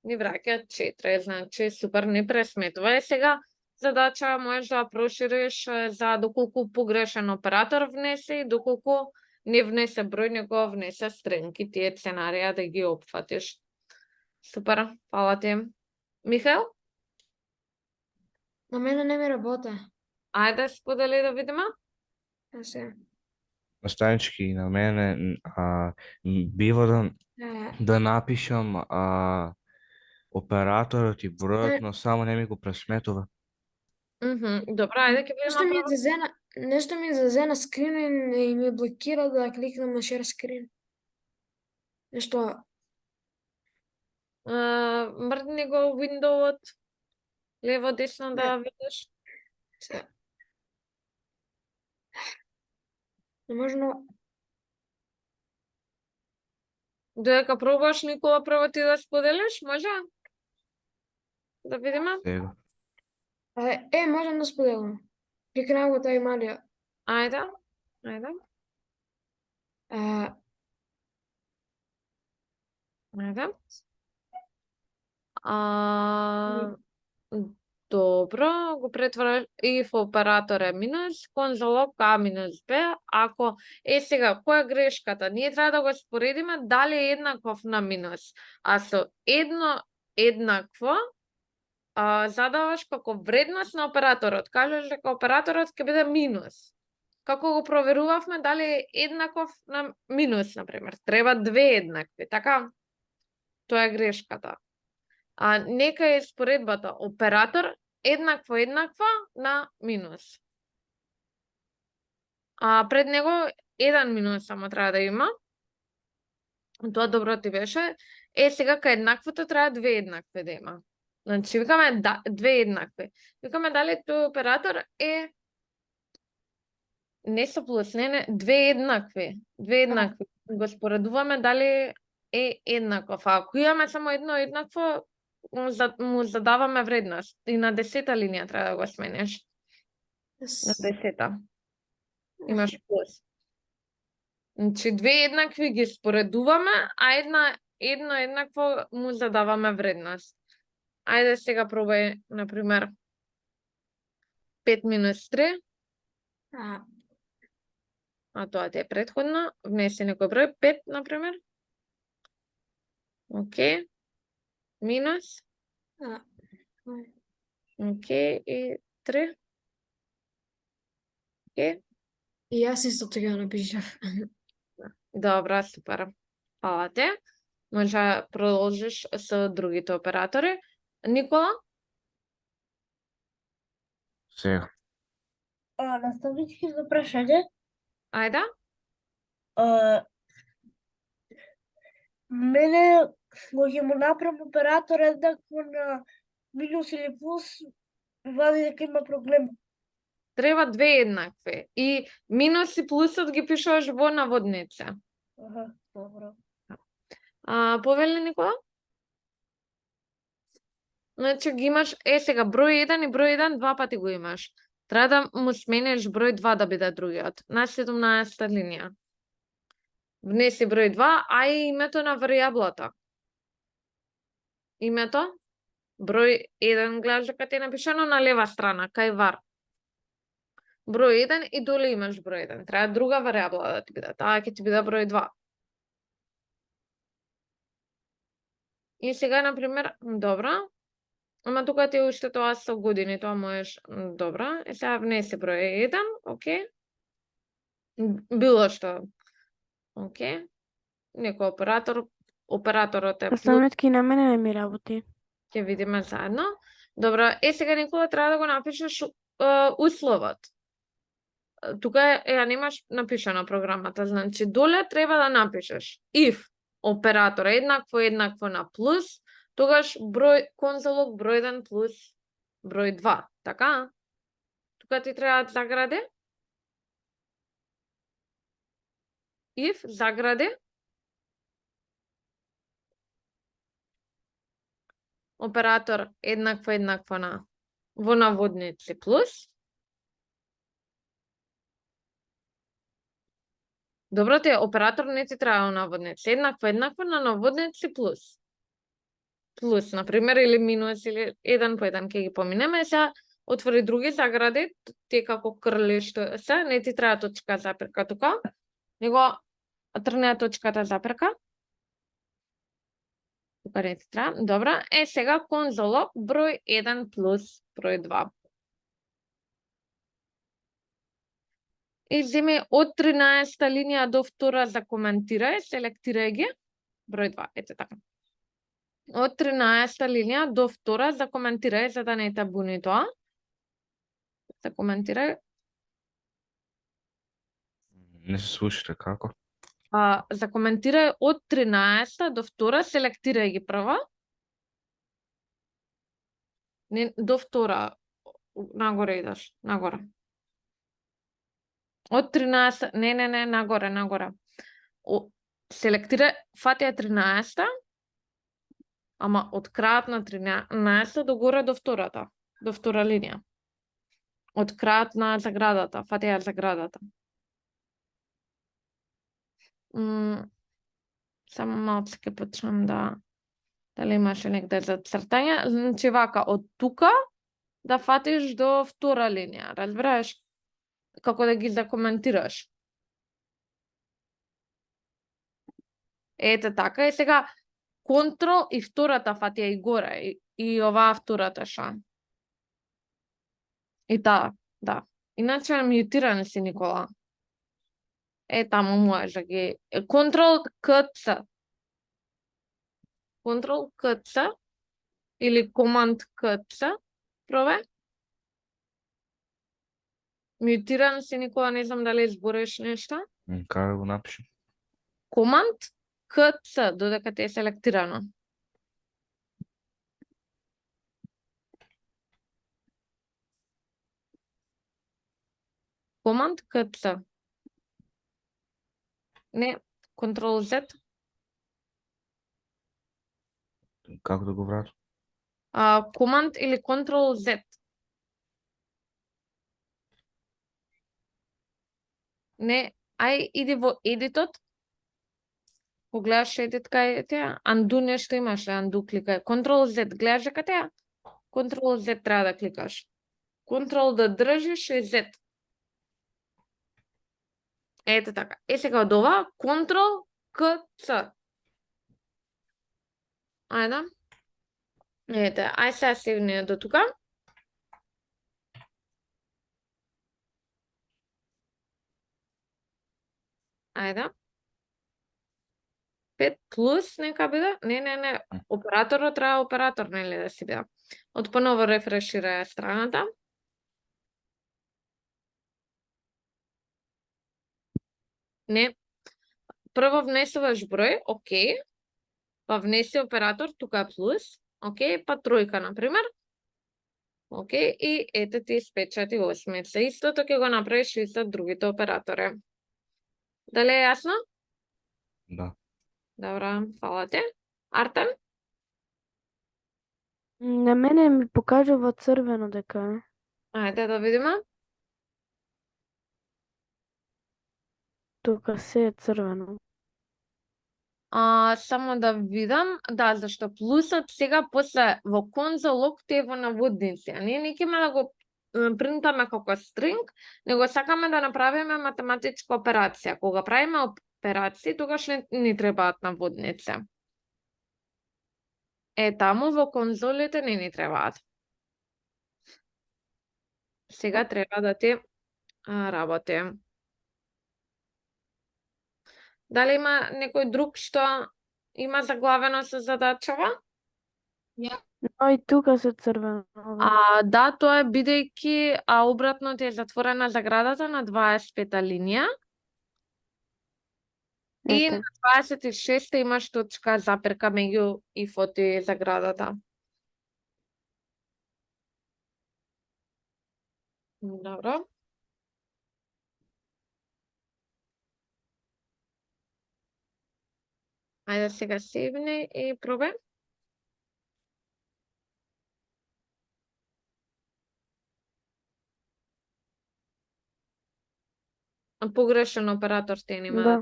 [SPEAKER 1] ни враќа 4. Значи, супер, не пресметува. Сега задача можеш да прошириш за доколку погрешен оператор внесе и доколку не внесе број, него внесе стренки, тие сценарија да ги опфатиш. Супер, фала ти. Михаел?
[SPEAKER 2] На мене не ми работа.
[SPEAKER 1] Ајде сподели да видиме.
[SPEAKER 2] Се.
[SPEAKER 3] Наставнички, на мене бива да напишам операторот и бројот, но само не ми го пресметува.
[SPEAKER 1] Добро, ајде ќе видиме.
[SPEAKER 2] Нешто ми излезе на скрин и ми блокира да кликнам на share screen. Нешто.
[SPEAKER 1] Мрдни го Windows-от. Лево, десно да видиш.
[SPEAKER 2] Можно.
[SPEAKER 1] Додека пробаш, Никола, прво ти да споделиш, може? Да видиме.
[SPEAKER 3] Сега.
[SPEAKER 2] Можем да споделам. Кликнам го тај малија.
[SPEAKER 1] Ајде. Добро, го претвора и в оператор е минус, конзолок А минус Б. Ако сега, која грешката? Ние треба да го споредиме дали е еднаков на минус. А со едно еднакво, задаваш како вредност на операторот. Кажеш дека операторот ќе биде минус. Како го проверувавме дали е еднаков на минус, например. Треба две еднакви, така? Тоа е грешката. Нека е споредбата оператор еднакво на минус. Пред него еден минус само треба да има. Тоа добро ти беше. Сега кај еднаквото треба две еднакви да има. Значи, викаме две еднакви. Викаме дали тој оператор е не со плюс, не, две еднакви. Го споредуваме дали е еднаков. Ако имаме само едно еднакво, му задаваме вредност. И на 10-та линија треба да го смениш. На 10-та. Имаш плюс. Значи, две еднакви ги споредуваме, а едно еднакво му задаваме вредност. Ајде сега пробај, например, 5 минус 3. Тоа ти е претходно. Внеси некој број, 5, например. Океј. Минус. Океј, и 3. Океј.
[SPEAKER 2] И јас исто така напишав.
[SPEAKER 1] Добра, супер. Фала ти. Може да продолжиш со другите оператори. Никола?
[SPEAKER 3] Сега.
[SPEAKER 7] Наставнички за прашање.
[SPEAKER 1] Ајде.
[SPEAKER 7] А, мене кога му направам оператор еднакво на минус или плюс, вади дека има проблем.
[SPEAKER 1] Треба две еднакви. И минус и плюсот ги пишуваш во наводница.
[SPEAKER 7] Аха, добро.
[SPEAKER 1] Повели Никола? Значи ги имаш, сега, број 1 и број 1 два пати го имаш. Треба да му смениш број 2 да биде другиот. На 17-та линија. Внеси број 2, а и името на варијаблата. Името, број 1, гледаш дека ти е напишано на лева страна, кај var. Број 1 и доле имаш број 1. Треба друга варијабла да ти биде. Таа ќе ти биде број 2. И сега, например, добра, ама тука ти е уште тоа со години, тоа можеш, добра. И сега внеси број 1, окей. Било што. Окей. Некој операторот е плюс,
[SPEAKER 5] Наставнички на мене не ми работи.
[SPEAKER 1] ќе видиме заедно. Добро, сега Никола треба да го напишеш условот. Тука ја немаш напишана програмата, значи доле треба да напишеш if оператор еднакво на плюс, тогаш број конзолог број 1 плюс број 2, така? Тука ти треба заграде. If заграде оператор еднакво на во наводници плюс. Добро ти е, оператор не ти треба во наводници. Еднакво на наводници плюс. Плюс, например, или минус, или 1 по 1 ќе ги поминеме. Сега отвори други загради, ти како крли што се, не ти треба точка заперка тука, него трне точката заперка. Тука не ти треба. Добра. Сега конзолог број 1 плюс број 2. И земи од 13-та линија до 2 за коментирај, селектирај ги. Број 2, ете така. Од 13-та линија до 2 за коментирај, за да не те буни тоа. За коментирај.
[SPEAKER 3] Не се слушате како?
[SPEAKER 1] За коментирај од 13-та до 2, селектирај ги прва. Не, до 2, нагоре идаш, нагоре. Од 13, не, нагоре. Селектирај, фати ја 13-та, ама од крајот на 13-та до горе до 2-та, до 2 линија. Од крајот на заградата, фати ја заградата. Само малку ќе почнам дали имаше негде за цртање. Значи вака, од тука да фатиш до 2 линија, разбираш? Како да ги закоментираш. Ете така, и сега контрол и втората фатија и горе, и оваа втората ша. И таа, да. Иначе мјутиран си, Никола. Таму можеш да ги... Контрол КЦ. Контрол КЦ или команд КЦ. Пробај. Мјутиран си, Никола, не знам дали избориш нешто.
[SPEAKER 3] Како да го напишем?
[SPEAKER 1] Команд КЦ, додека ти е селектирано. Команд КЦ. Не, Ctrl Z.
[SPEAKER 3] Како да го вратам?
[SPEAKER 1] Команд или Ctrl Z. Не, иди во едитот. Погледаш едит кај теа, undo нешто имаш, undo кликај. Ctrl Z, гледаш дека теа? Ctrl Z треба да кликаш. Ctrl да држиш и Z. Ете така. Сега од ова, Ctrl KC. Ајде. Ете, сега стигне до тука. Ајде. 5 плюс нека биде. Не. Операторот треба оператор, нели да си биде. Отпоново рефреширај страната. Не. Прво внесуваш број, окей. Па внеси оператор, тука е плюс, окей, па тројка, например. Окей, и ете ти испечати осмица. Истото ќе го направиш и за другите оператори. Дали е јасно?
[SPEAKER 3] Да.
[SPEAKER 1] Добра, фала ти. Артем?
[SPEAKER 5] На мене ми покажува црвено дека е.
[SPEAKER 1] Ајде да видиме.
[SPEAKER 5] Тука се е црвено.
[SPEAKER 1] Само да видам, да, зашто плюсот сега после во конзолог те е во наводници, а ние не ќе да го принтаме како стринг, него сакаме да направиме математичка операција. Кога правиме операции, тогаш не ни требаат наводници. Таму во конзолите не ни требаат. Сега треба да ти работи. Дали има некој друг што има заглавено со задачава?
[SPEAKER 5] Но и тука се црвено.
[SPEAKER 1] Да, тоа е бидејќи обратно ти е затворена заградата на 25-та линија. И
[SPEAKER 5] Ете.
[SPEAKER 1] на 26-та имаш точка заперка меѓу ифот и заградата. Добро. Ајде сега сейвни и пробај. Погрешен оператор те нема
[SPEAKER 5] Да.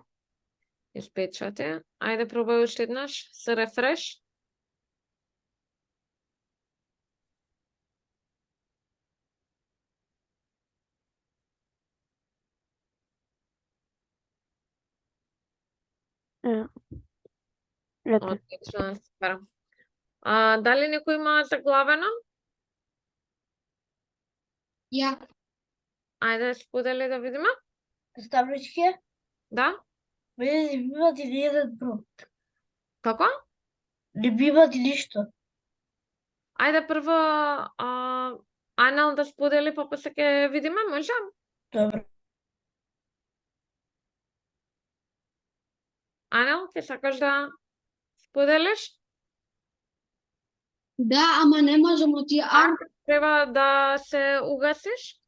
[SPEAKER 1] испечати. Ајде пробај уште еднаш со рефреш.
[SPEAKER 5] Ете.
[SPEAKER 1] Отлично, супер. Дали некој има заглавено?
[SPEAKER 7] Ја.
[SPEAKER 1] Ајде сподели да видиме.
[SPEAKER 7] Представнички,
[SPEAKER 1] Да?
[SPEAKER 7] мене не ми имате ни еден број.
[SPEAKER 1] Како?
[SPEAKER 7] Не ми имате ништо.
[SPEAKER 1] Ајде прво Анел да сподели, па после ќе видиме, може?
[SPEAKER 7] Добро.
[SPEAKER 1] Анел, ќе сакаш да споделиш?
[SPEAKER 8] Да, ама не можам од тие
[SPEAKER 1] Треба да се угасиш?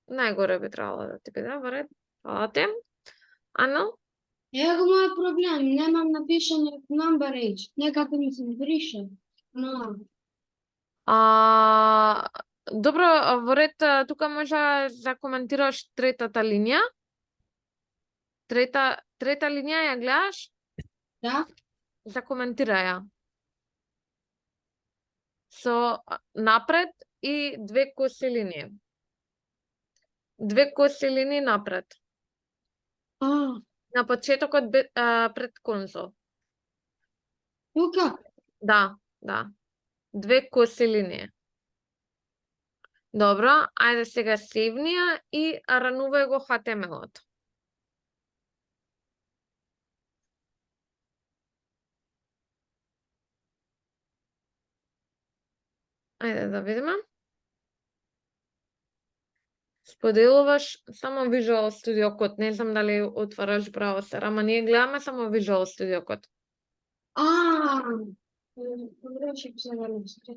[SPEAKER 1] Најгоре би требало да ти биде, во ред. Фала ти. Анел?
[SPEAKER 8] Ева го мојот проблем, немам напишано number age, некако ми се брише. Но,
[SPEAKER 1] Добро, во ред, тука може да коментираш третата линија. Трета линија ја гледаш?
[SPEAKER 8] да,
[SPEAKER 1] Закоментирај ја. Со напред и две коси линии. Две коси линии напред. На почетокот пред конзол.
[SPEAKER 8] тука,
[SPEAKER 1] Да. Две коси линии. Добро, ајде сега сейвни ја и ранувај го HTML-от. Ајде да видиме. Споделуваш само Visual Studio Code. Не знам дали отвараш браузер, ама ние гледаме само Visual Studio Code.
[SPEAKER 8] погрешив се на листите.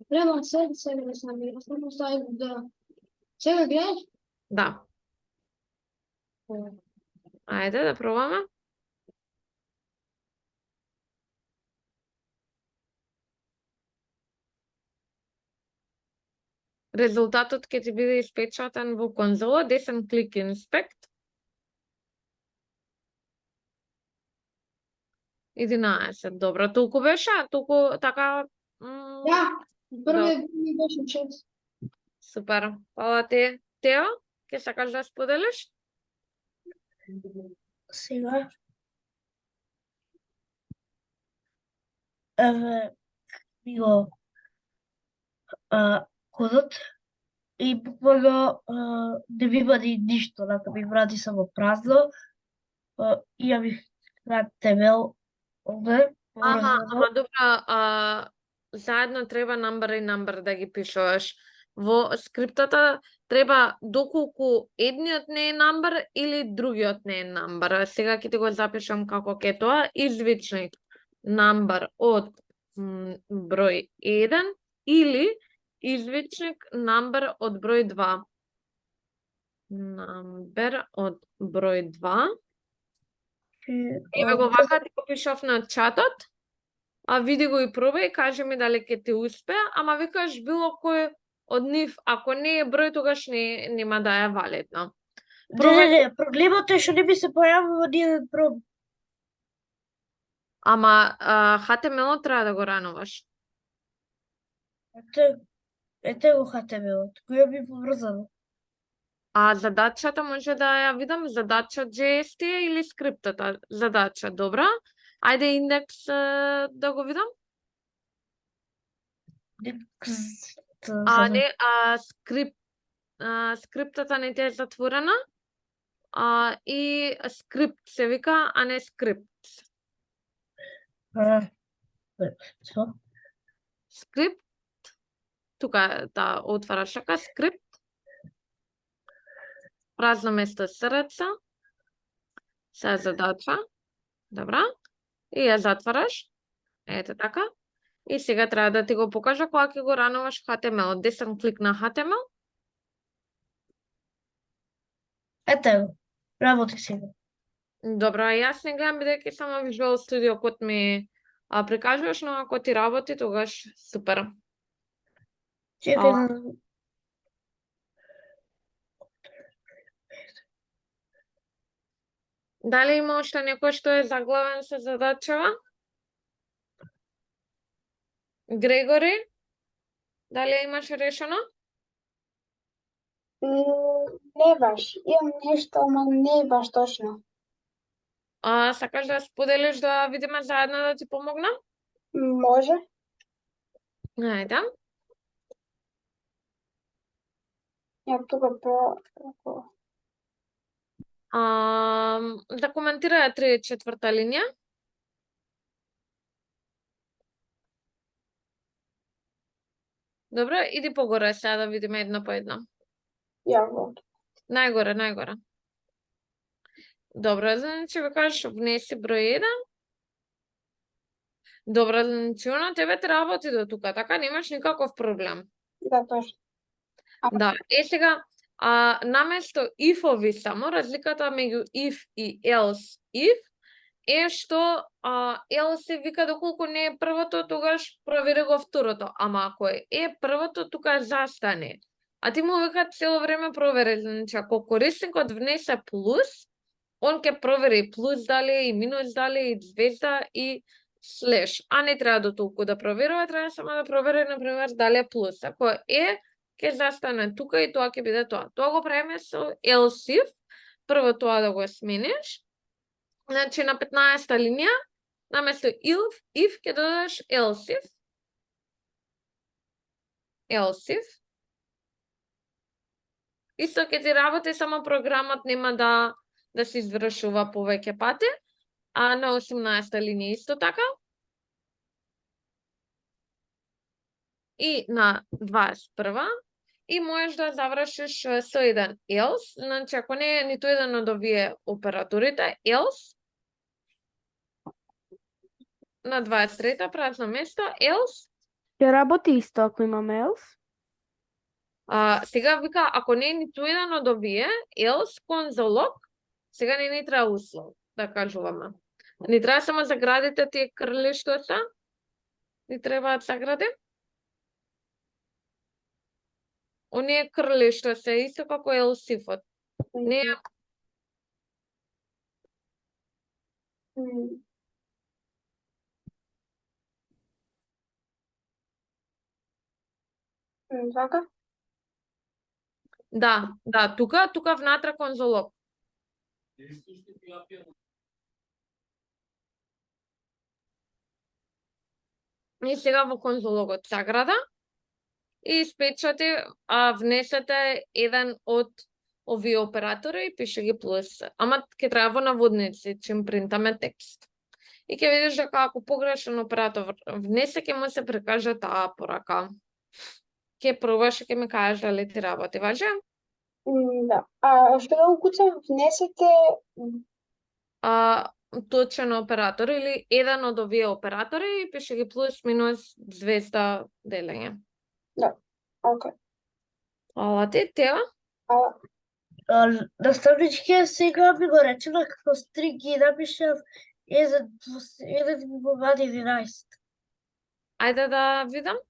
[SPEAKER 8] Треба сега да се намира, само ставим да... Сега гледаш?
[SPEAKER 1] Да. Ајде да пробаме. Резултатот ќе ти биде испечатен во конзола, десен клик инспект. 11, добро, толку беше, толку така...
[SPEAKER 8] Да, првиот ми беше 6.
[SPEAKER 1] Супер, фала ти. Тео, ќе сакаш да споделиш?
[SPEAKER 7] Сега. Еве ми го кодот. и буквално не ми вади ништо, дека ми вради само празно. И ја бих HTML овде,
[SPEAKER 1] Ама добра, заедно треба number и number да ги пишуваш. Во скриптата треба доколку едниот не е number или другиот не е number. Сега ќе ти го запишам како ќе тоа. Извичник number од број 1 или извичник number од број 2. Number од број 2. Еве го вака ти го пишав на чатот, а види го и пробај, кажи ми дали ќе ти успее, ама викаш било кој од нив, ако не е број, тогаш нема да е валидно.
[SPEAKER 7] Не, проблемот е што не ми се појавува ни еден проблем.
[SPEAKER 1] Ама HTML треба да го рануваш.
[SPEAKER 7] Ете го HTML-от, која би поврзано.
[SPEAKER 1] А задачата може да ја видам, задача JST или скриптата? Задача, добра. Ајде индекс да го видам. Не, скриптата не ти е затворена. И скрипт се вика, а не скрипт. Скрипт. Тука да отвараш така, скрипт. Празно место срца. Се задача. Добра. И ја затвараш. Ете така. И сега треба да ти го покажа кога ќе го рануваш HTML. Десен клик на HTML.
[SPEAKER 7] Ете го. Работи сега.
[SPEAKER 1] Добро, јас не гледам бидејќи само Visual Studio код ми прикажуваш, но ако ти работи, тогаш супер.
[SPEAKER 7] Чекај.
[SPEAKER 1] Дали има уште некој што е заглавен со задачава? Грегори? Дали ја имаш решено?
[SPEAKER 4] Не баш. Имам нешто, ама не баш точно.
[SPEAKER 1] Сакаш да споделиш да видиме заедно да ти помогнам?
[SPEAKER 4] Може.
[SPEAKER 1] Ајде.
[SPEAKER 4] Ја тука
[SPEAKER 1] Да коментираја 34-та линија. Добро, иди погоре сега да видиме едно по едно.
[SPEAKER 4] Ја го.
[SPEAKER 1] Најгоре. Добро, значи ви кажеш внеси број 1. Добро, значи оно тебе те работи до тука, така немаш никаков проблем.
[SPEAKER 4] Да, точно.
[SPEAKER 1] Да, сега наместо if-ови само, разликата меѓу if и else if е што else вика доколку не е првото, тогаш провери го второто. Ама ако е првото, тука застане. А ти му вика цело време провери. Значи, ако корисникот внесе плюс, он ќе провери плюс дали и минус дали и звезда и слеш. А не треба до толку да проверува, треба само да провери, например, дали е плюс. Ако е, ќе застане тука и тоа ќе биде тоа. Тоа го правиме со else if. Прво тоа да го смениш. Значи на 15-та линија, наместо if ќе додадеш else if. Else if. Исто ќе ти работи, само програмот нема да се извршува повеќе пати. А на 18-та линија исто така. И на 21-ва. И можеш да завршиш со еден else. Значи, ако не е ниту еден од овие операторите, else. На 23-та празно место, else.
[SPEAKER 5] Ќе работи исто ако имаме else?
[SPEAKER 1] Сега вика, ако не е ниту еден од овие, else конзолог, сега не ни треба услов, да кажуваме. Ни треба само заградите тие крли што се. Ни требаат загради. Оние крли што се исто како else if-от. Не е...
[SPEAKER 4] Така?
[SPEAKER 1] Да, тука внатре конзолог. И сега во конзологот заграда и испечати, внесете еден од овие оператори и пише ги плюс. Ама ќе треба во наводници, чим принтаме текст. И ќе видиш дека ако погрешен оператор внесе, ќе му се прикаже таа порака. Ќе пробаш и ќе ми кажеш дали ти работи, важи?
[SPEAKER 4] Да. А што да укуцам? Внесете...
[SPEAKER 1] Точен оператор или еден од овие оператори и пише ги плюс, минус, звезда, делење.
[SPEAKER 4] Да, окей.
[SPEAKER 1] Ала ти, Тео?
[SPEAKER 7] Наставничке сега ми го речено како стринг и напишав 1 во 11.
[SPEAKER 1] Ајде да видам.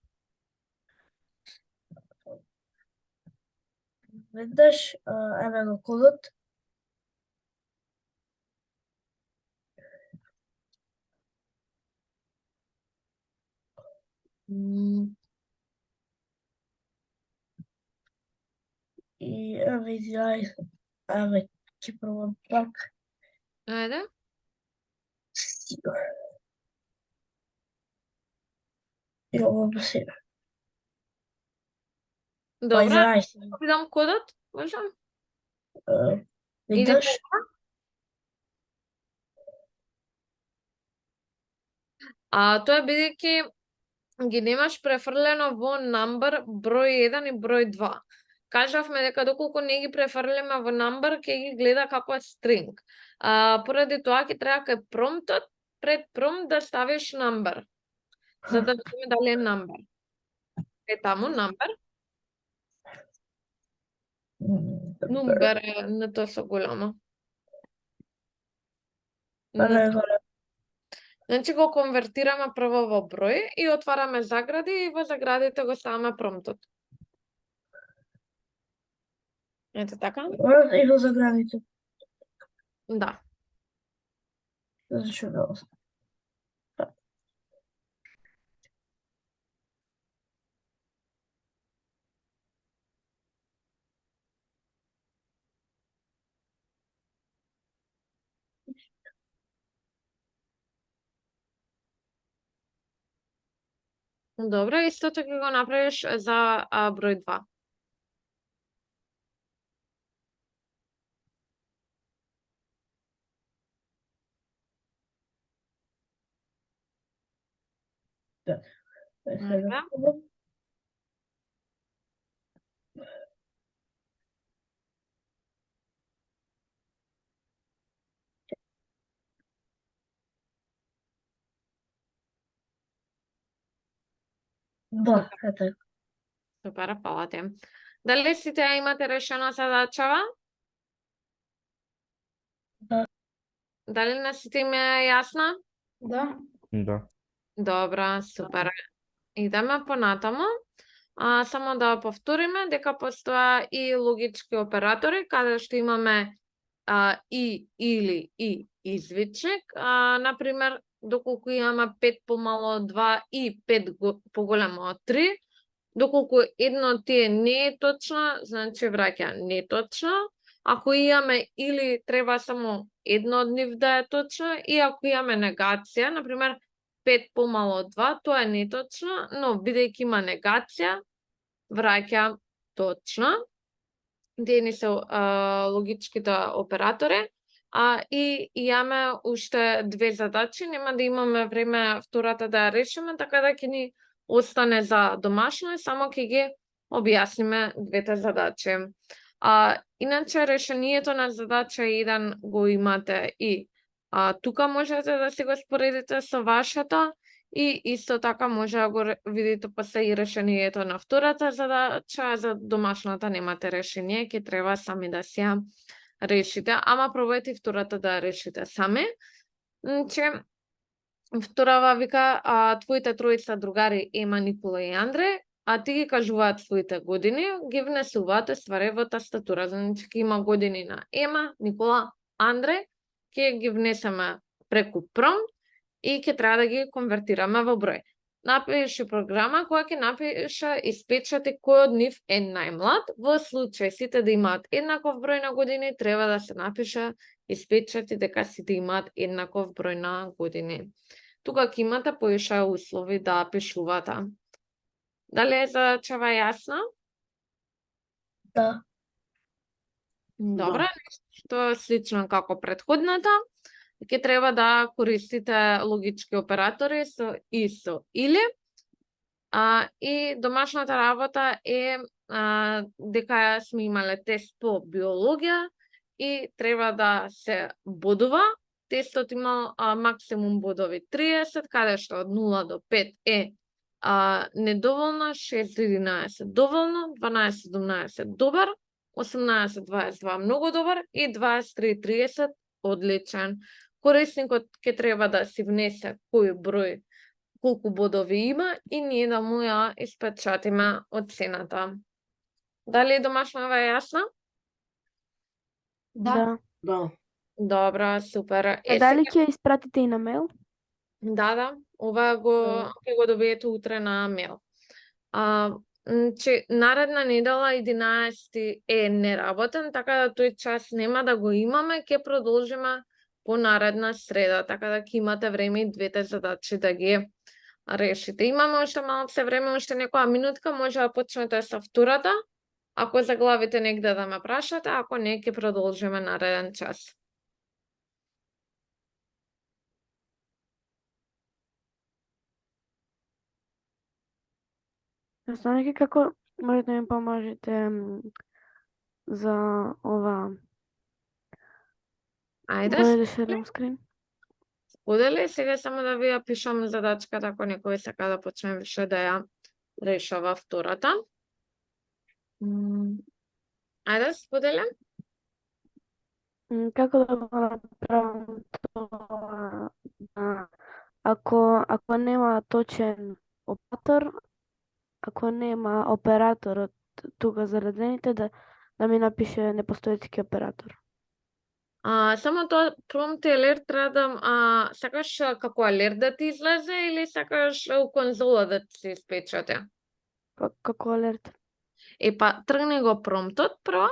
[SPEAKER 7] Веднаш, еве го кодот. И еве извинај, еве ќе пробам пак.
[SPEAKER 1] Ајде.
[SPEAKER 7] И ово се.
[SPEAKER 1] Добро,
[SPEAKER 7] Извинај.
[SPEAKER 1] видам кодот, можам?
[SPEAKER 7] Веднаш.
[SPEAKER 1] Тоа бидејќи ги немаш префрлено во number број 1 и број 2. Кажавме дека доколку не ги префрлиме во number, ќе ги гледа како string. Поради тоа ќе треба кај промптот, пред промпт да ставиш number, за да видиме дали е number. Е таму number. Number е на тоа со голямо. Значи го конвертираме прво во број и отвараме загради и во заградите го ставаме промптот. Ете така?
[SPEAKER 7] И во заградите.
[SPEAKER 1] Да.
[SPEAKER 7] Зашо да.
[SPEAKER 1] Добро, истото ќе го направиш за број 2.
[SPEAKER 7] Да, ете.
[SPEAKER 1] Супер, фала ти. Дали сите ја имате решена задачава?
[SPEAKER 7] Да.
[SPEAKER 1] Дали на сите им е јасна?
[SPEAKER 8] Да.
[SPEAKER 3] Да.
[SPEAKER 1] Добра, супер. Идеме понатаму. Само да повториме дека постоја и логички оператори, каде што имаме и, или, и извичник. Например, доколку имаме 5 помало од 2 и 5 поголемо од 3, доколку едно од тие не е точно, значи враќа неточно. Ако имаме или, треба само едно од нив да е точно, и ако имаме негација, например, 5 помало од 2, тоа е неточно, но бидејќи има негација, враќа точно. Тие не се логичките оператори. И имаме уште 2 задачи, нема да имаме време втората да ја решиме, така да ќе ни остане за домашно и само ќе ги објасниме 2 задачи. Иначе решението на задача 1 го имате и тука можете да се го споредите со вашето и исто така може да го видите после и решението на втората задача, за домашната немате решение, ќе треба сами да си ја решите, ама пробајте втората да решите сами. Че вторава вика, твоите тројца другари Ема, Никола и Андре, ти ги кажуваат своите години, ги внесуваат ствари во тастатура. Значи ќе има години на Ема, Никола, Андре, ќе ги внесеме преку промпт и ќе треба да ги конвертираме во број. Напиши програма која ќе напише испечати кој од нив е најмлад. Во случај сите да имаат еднаков број на години, треба да се напише испечати дека сите имаат еднаков број на години. Тука ќе имате поише услови да пишувате. Дали е задачава јасна?
[SPEAKER 7] Да.
[SPEAKER 1] Добро,
[SPEAKER 6] Да.
[SPEAKER 1] нешто слично како претходната. Ќе треба да користите логички оператори со и со или. И домашната работа е дека сме имале тест по биологија и треба да се бодува. Тестот има максимум бодови 30, каде што од 0 до 5 е недоволно, 6 до 11 доволно, 12-17 добар, 18-22 многу добар и 23-30 одличен. Корисникот ќе треба да си внесе кој број, колку бодови има и ние да му ја испечатиме оцената. Дали домашнава е јасна?
[SPEAKER 8] Да.
[SPEAKER 6] Да.
[SPEAKER 1] Добро, супер.
[SPEAKER 5] А дали ќе ја испратите и на мејл?
[SPEAKER 1] Да, ова ќе го добиете утре на мејл. Наредна недела 11 е неработен, така да тој час нема да го имаме, ќе продолжиме по наредна среда, така да ќе имате време и двете задачи да ги решите. Имаме уште малку се време, уште некоја минутка, може да почнете со втората. Ако заглавите негде да ме прашате, ако не, ќе продолжиме нареден час.
[SPEAKER 5] Знаете како може да ми поможете за ова?
[SPEAKER 1] Ајде,
[SPEAKER 5] Бој да шерам скрин.
[SPEAKER 1] сподели, сега само да ви ја пишам задачката, ако некој сака да почне више да ја решава втората. Ајде, сподели.
[SPEAKER 5] Како да го направам тоа? Ако нема точен оператор, ако нема операторот тука заредените, да ми напише непостоечки оператор.
[SPEAKER 1] Само тоа prompt alert треба да сакаш како алерт да ти излезе или сакаш у конзола да ти се испечате?
[SPEAKER 5] Како алерт?
[SPEAKER 1] Па тргни го промптот прво.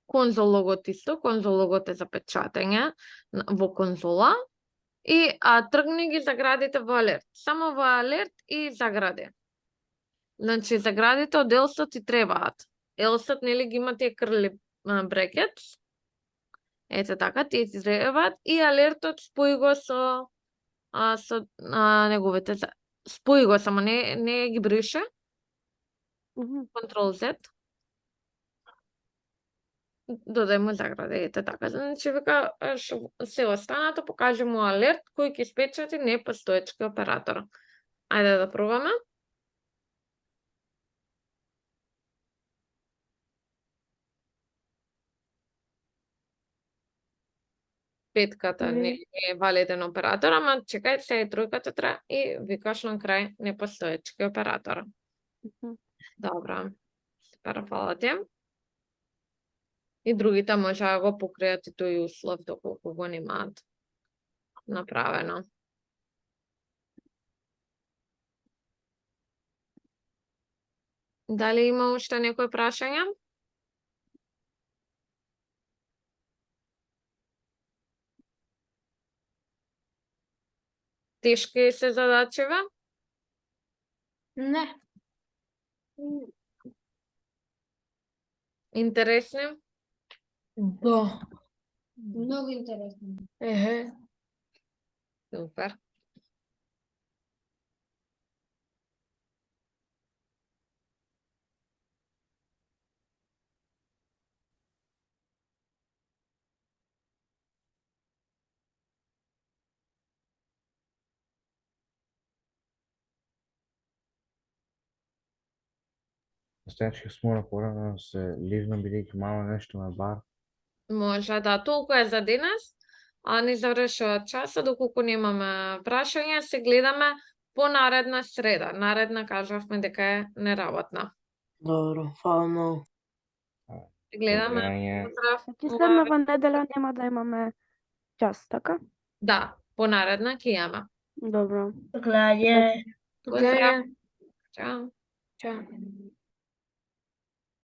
[SPEAKER 1] Конзологот исто, конзологот е за печатење во конзола и тргни ги заградите во алерт. Само во алерт и загради. Значи заградите од else ти требаат. Else нели ги има тие curly brackets. Ете така, тие ти требаат и алертот спои го со неговите спои го, само не ги брише. Control Z. Додај му загради, ете така. Значи вика се останато, покажи му алерт кој ќе испечати непостоечки оператор. Ајде да пробаме. Петката не е валиден оператор, ама чекај, сега и тројката треба и викаш на крај непостоечки оператор. Добро. Супер, фала ти. И другите може да го покријат и тој услов доколку го немаат направено. Дали има уште некој прашање? Тешки се задачиве?
[SPEAKER 8] Не.
[SPEAKER 1] Интересни?
[SPEAKER 2] Да.
[SPEAKER 8] Многу интересно.
[SPEAKER 1] Супер.
[SPEAKER 3] Настоячки смора порано да се ливна, бидејќи мало нешто ме бар.
[SPEAKER 1] Може да, толку е за денес. Ни завршува часот, доколку немаме прашања, се гледаме по наредна среда. Наредна кажавме дека е неработна.
[SPEAKER 6] Добро, фала многу.
[SPEAKER 1] Гледаме.
[SPEAKER 3] Добрање.
[SPEAKER 5] Значи следнава неделя нема да имаме час, така?
[SPEAKER 1] Да, по наредна ќе имаме.
[SPEAKER 5] Добро.
[SPEAKER 7] Гледање.
[SPEAKER 1] Поздрав. Чао.
[SPEAKER 2] Чао.